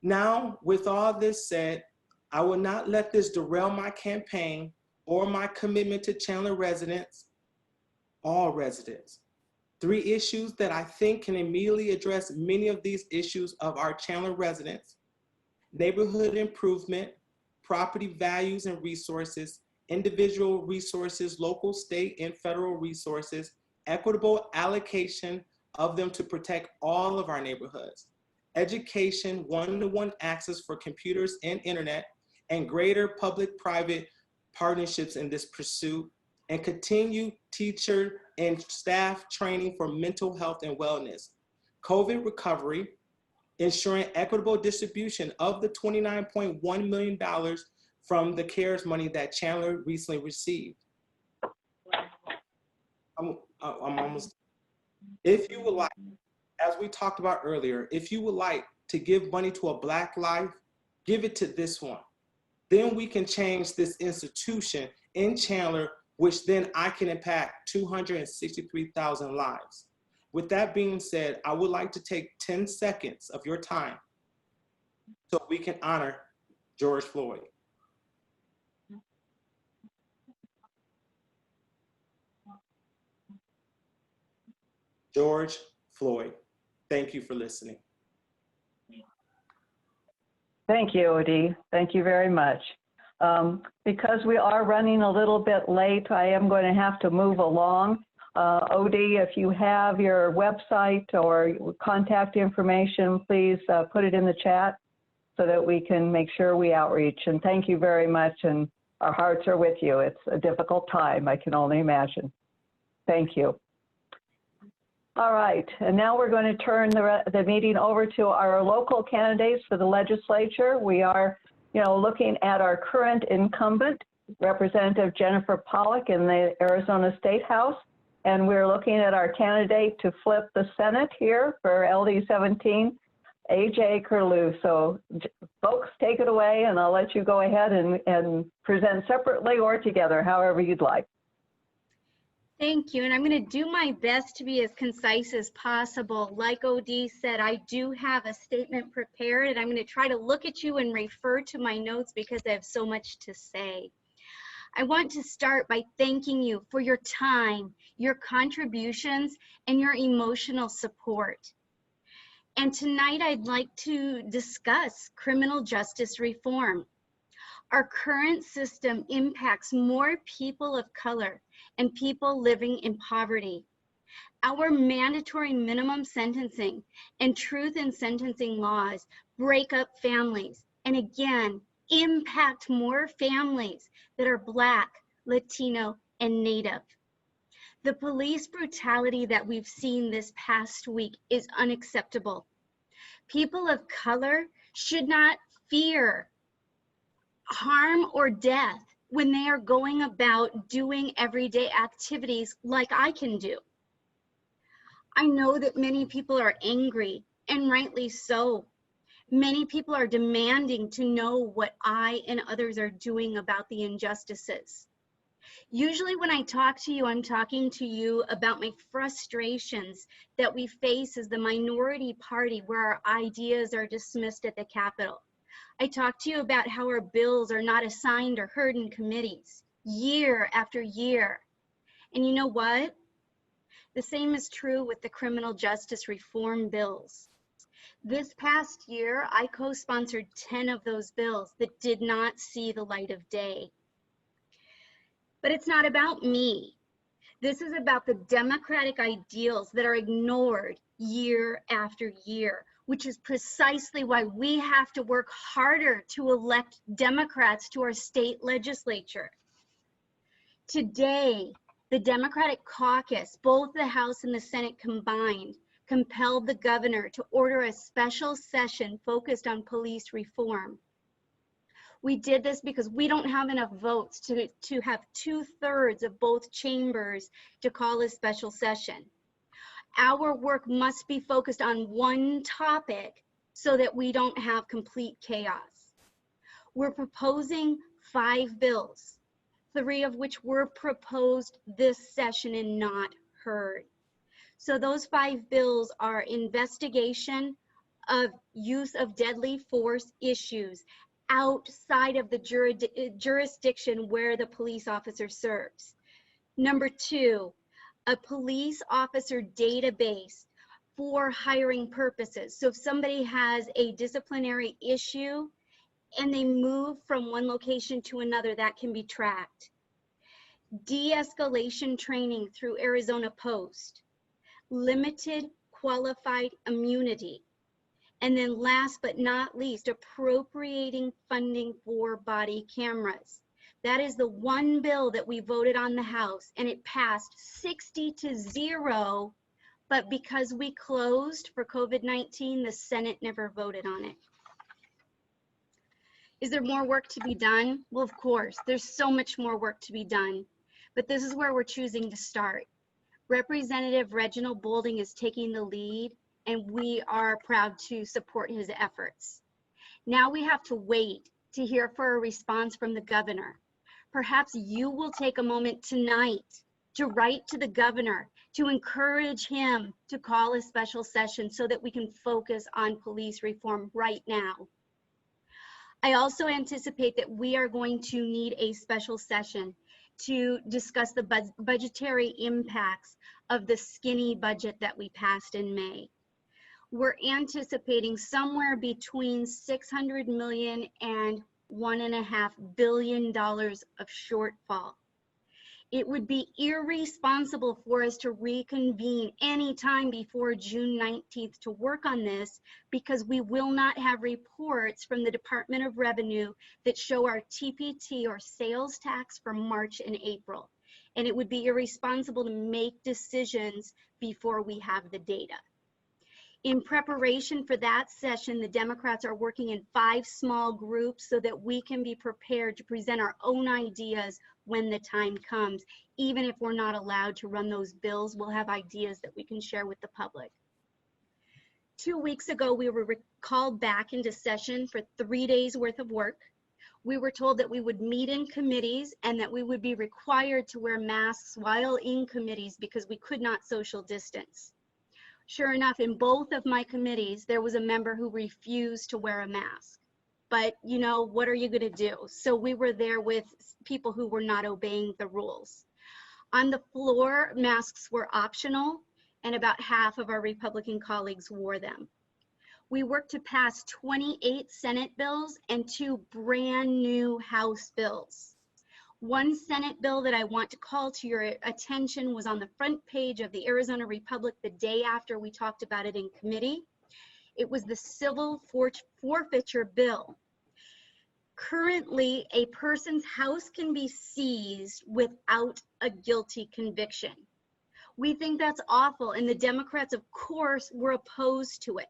Now, with all this said, I will not let this derail my campaign or my commitment to Chandler residents, all residents. 3 issues that I think can immediately address many of these issues of our Chandler residents: neighborhood improvement, property values and resources, individual resources, local, state, and federal resources, equitable allocation of them to protect all of our neighborhoods, education, one-to-one access for computers and internet, and greater public-private partnerships in this pursuit, and continue teacher and staff training for mental health and wellness, COVID recovery, ensuring equitable distribution of the $29.1 million from the CARES money that Chandler recently received. I'm almost. If you would like, as we talked about earlier, if you would like to give money to a Black life, give it to this one. Then we can change this institution in Chandler, which then I can impact 263,000 lives. With that being said, I would like to take 10 seconds of your time so we can honor George Floyd. George Floyd. Thank you for listening. Thank you, Odie. Thank you very much. Because we are running a little bit late, I am going to have to move along. Odie, if you have your website or contact information, please put it in the chat so that we can make sure we outreach. And thank you very much, and our hearts are with you. It's a difficult time, I can only imagine. Thank you. All right, and now we're going to turn the meeting over to our local candidates for the legislature. We are, looking at our current incumbent, Representative Jennifer Pawlik in the Arizona State House, and we're looking at our candidate to flip the Senate here for LD 17, AJ Kurdoglu. So folks, take it away, and I'll let you go ahead and present separately or together, however you'd like. Thank you, and I'm going to do my best to be as concise as possible. Like Odie said, I do have a statement prepared, and I'm going to try to look at you and refer to my notes because I have so much to say. I want to start by thanking you for your time, your contributions, and your emotional support. And tonight I'd like to discuss criminal justice reform. Our current system impacts more people of color and people living in poverty. Our mandatory minimum sentencing and truth in sentencing laws break up families and again impact more families that are Black, Latino, and Native. The police brutality that we've seen this past week is unacceptable. People of color should not fear harm or death when they are going about doing everyday activities like I can do. I know that many people are angry, and rightly so. Many people are demanding to know what I and others are doing about the injustices. Usually when I talk to you, I'm talking to you about my frustrations that we face as the minority party where our ideas are dismissed at the Capitol. I talk to you about how our bills are not assigned or heard in committees year after year. And you know what? The same is true with the criminal justice reform bills. This past year, I co-sponsored 10 of those bills that did not see the light of day. But it's not about me. This is about the democratic ideals that are ignored year after year, which is precisely why we have to work harder to elect Democrats to our state legislature. Today, the Democratic caucus, both the House and the Senate combined, compelled the governor to order a special session focused on police reform. We did this because we don't have enough votes to have 2/3 of both chambers to call a special session. Our work must be focused on one topic so that we don't have complete chaos. We're proposing 5 bills, 3 of which were proposed this session and not heard. So those 5 bills are investigation of use of deadly force issues outside of the jurisdiction where the police officer serves. Number 2, a police officer database for hiring purposes. So if somebody has a disciplinary issue and they move from one location to another, that can be tracked. De-escalation training through Arizona Post. Limited qualified immunity. And then last but not least, appropriating funding for body cameras. That is the one bill that we voted on the House, and it passed 60-0, but because we closed for COVID-19, the Senate never voted on it. Is there more work to be done? Well, of course, there's so much more work to be done, but this is where we're choosing to start. Representative Reginald Boulding is taking the lead, and we are proud to support his efforts. Now we have to wait to hear for a response from the governor. Perhaps you will take a moment tonight to write to the governor to encourage him to call a special session so that we can focus on police reform right now. I also anticipate that we are going to need a special session to discuss the budgetary impacts of the skinny budget that we passed in May. We're anticipating somewhere between $600 million and $1.5 billion of shortfall. It would be irresponsible for us to reconvene anytime before June 19th to work on this, because we will not have reports from the Department of Revenue that show our TPT or sales tax for March and April. And it would be irresponsible to make decisions before we have the data. In preparation for that session, the Democrats are working in 5 small groups so that we can be prepared to present our own ideas when the time comes. Even if we're not allowed to run those bills, we'll have ideas that we can share with the public. 2 weeks ago, we were called back into session for 3 days worth of work. We were told that we would meet in committees and that we would be required to wear masks while in committees because we could not social distance. Sure enough, in both of my committees, there was a member who refused to wear a mask. But, you know, what are you going to do? So we were there with people who were not obeying the rules. On the floor, masks were optional, and about half of our Republican colleagues wore them. We worked to pass 28 Senate bills and 2 brand new House bills. One Senate bill that I want to call to your attention was on the front page of the Arizona Republic the day after we talked about it in committee. It was the civil forfeiture bill. Currently, a person's house can be seized without a guilty conviction. We think that's awful, and the Democrats, of course, were opposed to it.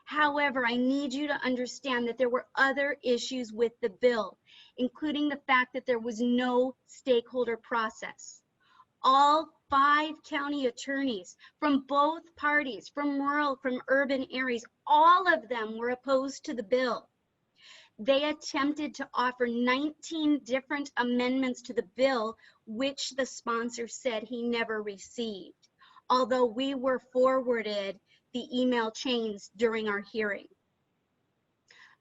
However, I need you to understand that there were other issues with the bill, including the fact that there was no stakeholder process. All 5 county attorneys from both parties, from rural, from urban areas, all of them were opposed to the bill. They attempted to offer 19 different amendments to the bill, which the sponsor said he never received, although we were forwarded the email chains during our hearing.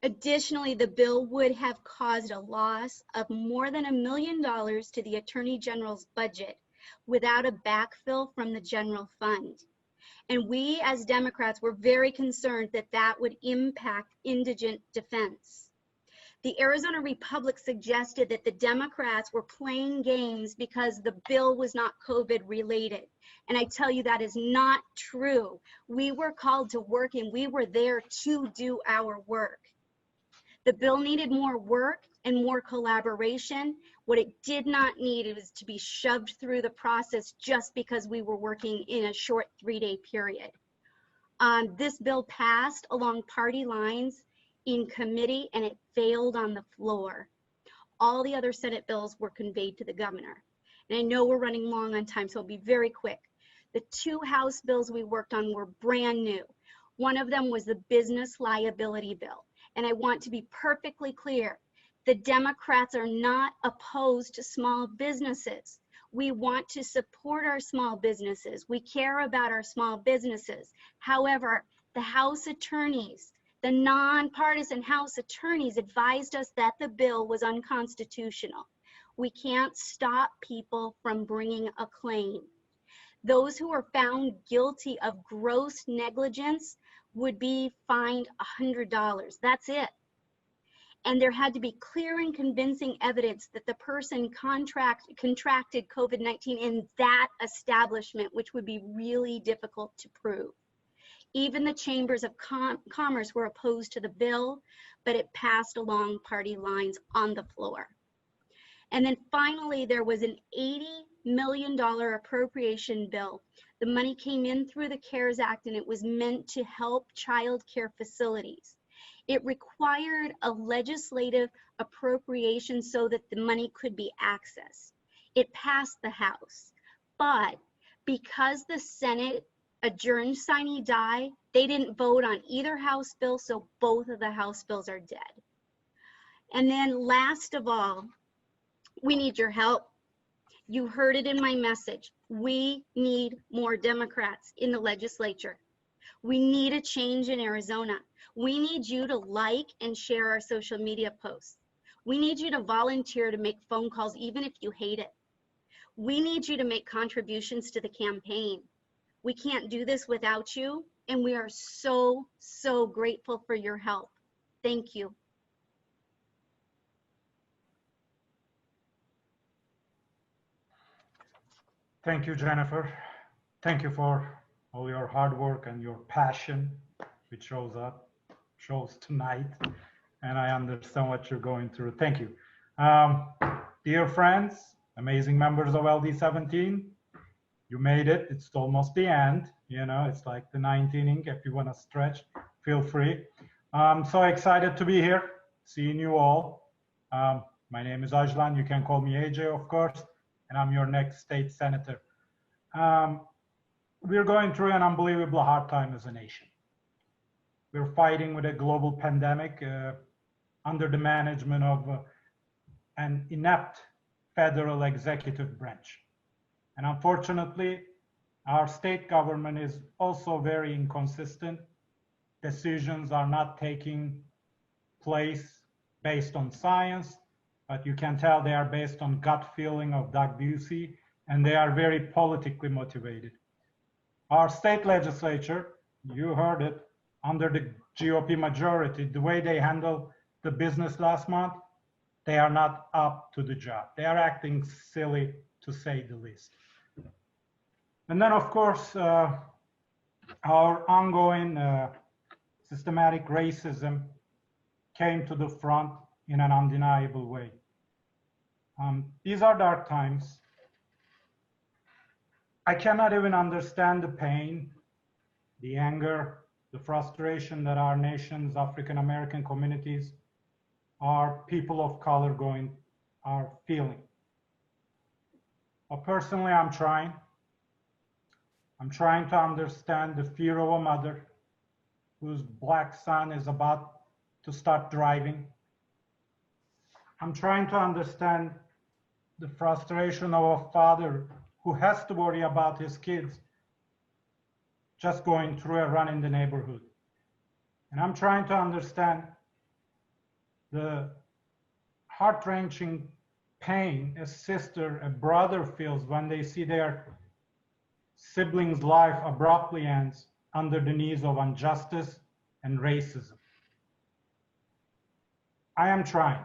Additionally, the bill would have caused a loss of more than $1 million to the Attorney General's budget without a backfill from the general fund. And we as Democrats were very concerned that that would impact indigent defense. The Arizona Republic suggested that the Democrats were playing games because the bill was not COVID related. And I tell you, that is not true. We were called to work and we were there to do our work. The bill needed more work and more collaboration. What it did not need was to be shoved through the process just because we were working in a short 3-day period. This bill passed along party lines in committee and it failed on the floor. All the other Senate bills were conveyed to the governor. And I know we're running long on time, so I'll be very quick. The 2 House bills we worked on were brand new. One of them was the business liability bill. And I want to be perfectly clear, the Democrats are not opposed to small businesses. We want to support our small businesses. We care about our small businesses. However, the House attorneys, the nonpartisan House attorneys advised us that the bill was unconstitutional. We can't stop people from bringing a claim. Those who are found guilty of gross negligence would be fined $100. That's it. And there had to be clear and convincing evidence that the person contracted COVID-19 in that establishment, which would be really difficult to prove. Even the chambers of commerce were opposed to the bill, but it passed along party lines on the floor. And then finally, there was an $80 million appropriation bill. The money came in through the CARES Act and it was meant to help child care facilities. It required a legislative appropriation so that the money could be accessed. It passed the House, but because the Senate adjourned sine die, they didn't vote on either House bill, so both of the House bills are dead. And then last of all, we need your help. You heard it in my message. We need more Democrats in the legislature. We need a change in Arizona. We need you to like and share our social media posts. We need you to volunteer to make phone calls, even if you hate it. We need you to make contributions to the campaign. We can't do this without you, and we are so, so grateful for your help. Thank you. Thank you, Jennifer. Thank you for all your hard work and your passion, which shows tonight. And I understand what you're going through. Thank you. Dear friends, amazing members of LD17, you made it. It's almost the end. You know, it's like the 19th inning. If you want to stretch, feel free. I'm so excited to be here, seeing you all. My name is Ajlan. You can call me AJ, of course, and I'm your next state senator. We're going through an unbelievable hard time as a nation. We're fighting with a global pandemic under the management of an inept federal executive branch. And unfortunately, our state government is also very inconsistent. Decisions are not taking place based on science, but you can tell they are based on gut feeling of Doug Busey, and they are very politically motivated. Our state legislature, you heard it, under the GOP majority, the way they handled the business last month, they are not up to the job. They are acting silly, to say the least. And then, of course, our ongoing systematic racism came to the front in an undeniable way. These are dark times. I cannot even understand the pain, the anger, the frustration that our nation's African-American communities, our people of color are feeling. But personally, I'm trying to understand the fear of a mother whose black son is about to start driving. I'm trying to understand the frustration of a father who has to worry about his kids just going through a run in the neighborhood. And I'm trying to understand the heart-wrenching pain a sister, a brother feels when they see their sibling's life abruptly ends under the knees of injustice and racism. I am trying.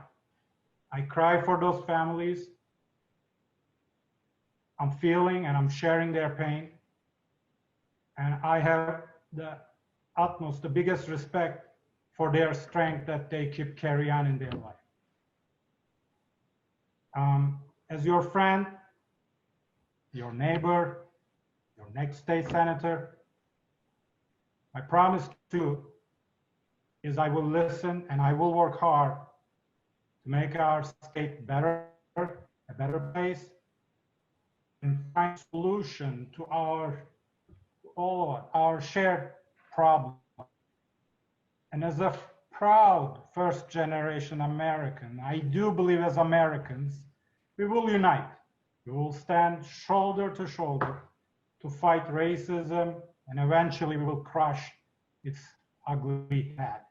I cry for those families. I'm feeling and I'm sharing their pain. And I have the utmost, the biggest respect for their strength that they keep carry on in their life. As your friend, your neighbor, your next state senator, my promise to you is I will listen and I will work hard to make our state better, a better place, and find a solution to all of our shared problem. And as a proud first-generation American, I do believe as Americans, we will unite. We will stand shoulder to shoulder to fight racism, and eventually we will crush its ugly head.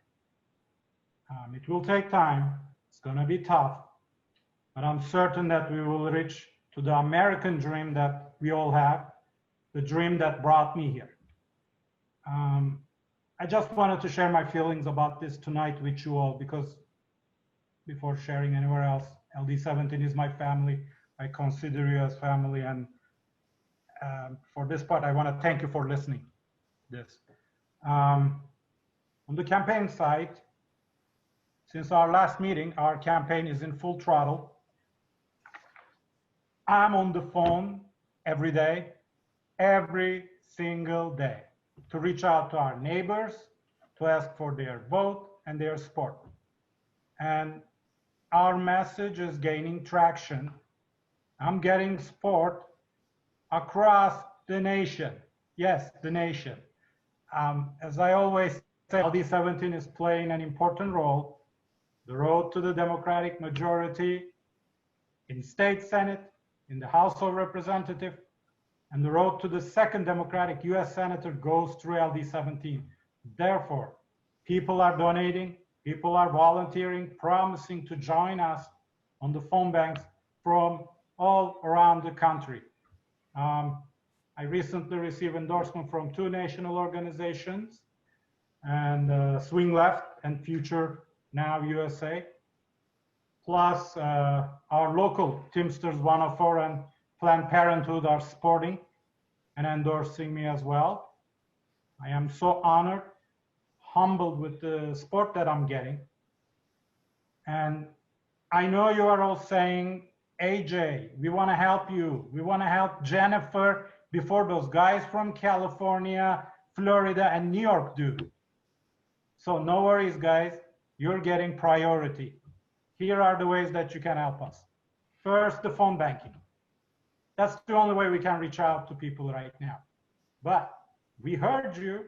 It will take time. It's going to be tough, but I'm certain that we will reach to the American dream that we all have, the dream that brought me here. I just wanted to share my feelings about this tonight with you all, because before sharing anywhere else, LD17 is my family. I consider you as family, and for this part, I want to thank you for listening to this. On the campaign side, since our last meeting, our campaign is in full throttle. I'm on the phone every day, every single day, to reach out to our neighbors, to ask for their vote and their support. And our message is gaining traction. I'm getting support across the nation. Yes, the nation. As I always say, LD17 is playing an important role. The road to the Democratic majority in state Senate, in the House of Representatives, and the road to the second Democratic US Senator goes through LD17. Therefore, people are donating, people are volunteering, promising to join us on the phone banks from all around the country. I recently received endorsement from 2 national organizations, and Swing Left and Future Now USA, plus our local Teamsters 104 and Planned Parenthood are supporting and endorsing me as well. I am so honored, humbled with the support that I'm getting. And I know you are all saying, AJ, we want to help you. We want to help Jennifer before those guys from California, Florida, and New York do. So no worries, guys. You're getting priority. Here are the ways that you can help us. First, the phone banking. That's the only way we can reach out to people right now. But we heard you,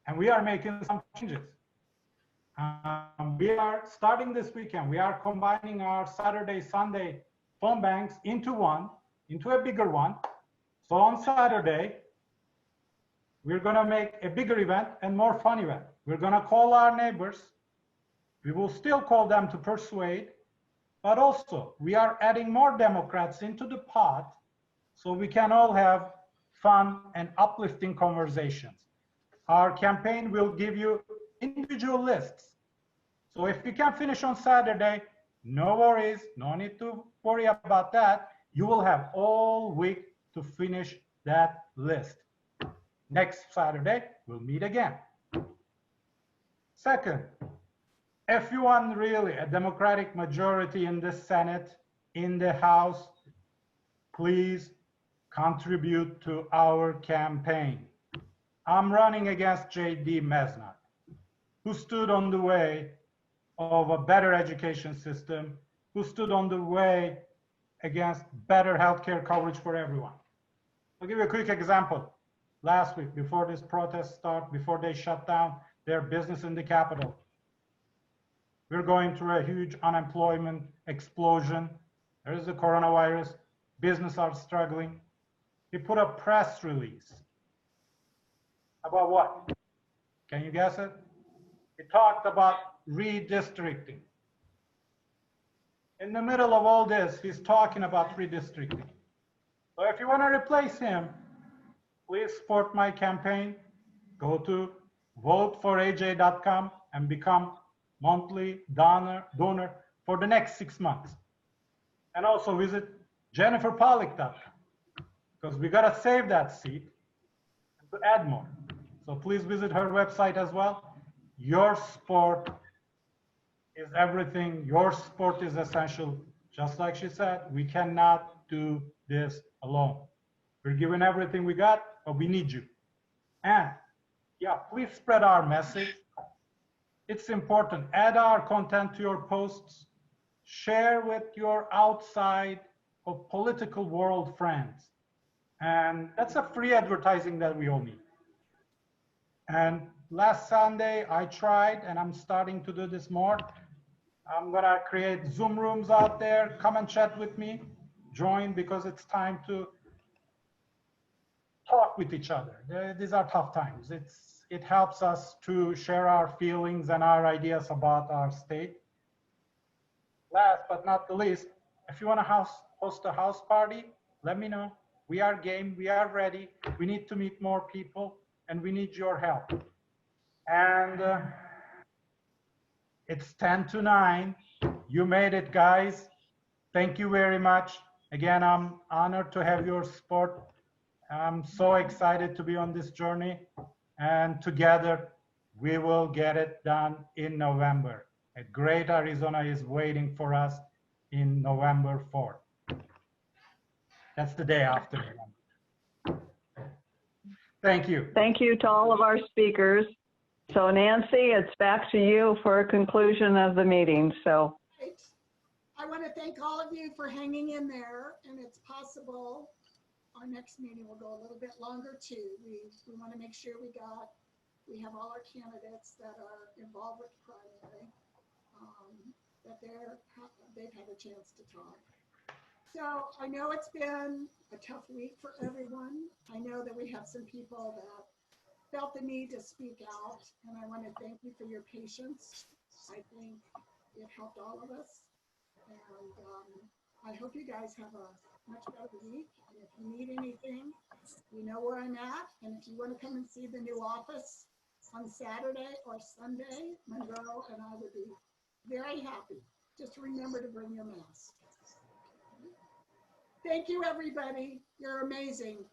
and we are making some changes. We are starting this weekend. We are combining our Saturday, Sunday phone banks into a bigger one. So on Saturday, we're going to make a bigger event and more fun event. We're going to call our neighbors. We will still call them to persuade, but also we are adding more Democrats into the pot so we can all have fun and uplifting conversations. Our campaign will give you individual lists. So if you can finish on Saturday, no worries, no need to worry about that. You will have all week to finish that list. Next Saturday, we'll meet again. Second, if you want really a Democratic majority in the Senate, in the House, please contribute to our campaign. I'm running against J.D. Mesnat, who stood on the way of a better education system, who stood on the way against better healthcare coverage for everyone. I'll give you a quick example. Last week, before this protest started, before they shut down their business in the Capitol, we're going through a huge unemployment explosion. There is the coronavirus. Businesses are struggling. He put a press release. About what? Can you guess it? He talked about redistricting. In the middle of all this, he's talking about redistricting. So if you want to replace him, please support my campaign. Go to voteforaj.com and become monthly donor for the next 6 months. And also visit jenniferpawlik.com because we got to save that seat to add more. So please visit her website as well. Your support is everything. Your support is essential. Just like she said, we cannot do this alone. We're giving everything we got, but we need you. And yeah, please spread our message. It's important. Add our content to your posts. Share with your outside of political world friends. And that's a free advertising that we all need. And last Sunday, I tried, and I'm starting to do this more. I'm going to create Zoom rooms out there. Come and chat with me. Join, because it's time to talk with each other. These are tough times. It helps us to share our feelings and our ideas about our state. Last but not the least, if you want to host a house party, let me know. We are game. We are ready. We need to meet more people, and we need your help. And it's 10 to 9. You made it, guys. Thank you very much. Again, I'm honored to have your support. I'm so excited to be on this journey. And together, we will get it done in November. A great Arizona is waiting for us in November 4th. That's the day after November. Thank you. Thank you to all of our speakers. So Nancy, it's back to you for a conclusion of the meeting. So I want to thank all of you for hanging in there, and it's possible our next meeting will go a little bit longer too. We want to make sure we have all our candidates that are involved with the primary, that they've had a chance to talk. So I know it's been a tough week for everyone. I know that we have some people that felt the need to speak out, and I want to thank you for your patience. I think it helped all of us. And I hope you guys have a much better week. And if you need anything, you know where I'm at. And if you want to come and see the new office on Saturday or Sunday, Monroe and I would be very happy. Just remember to bring your mask. Thank you, everybody. You're amazing.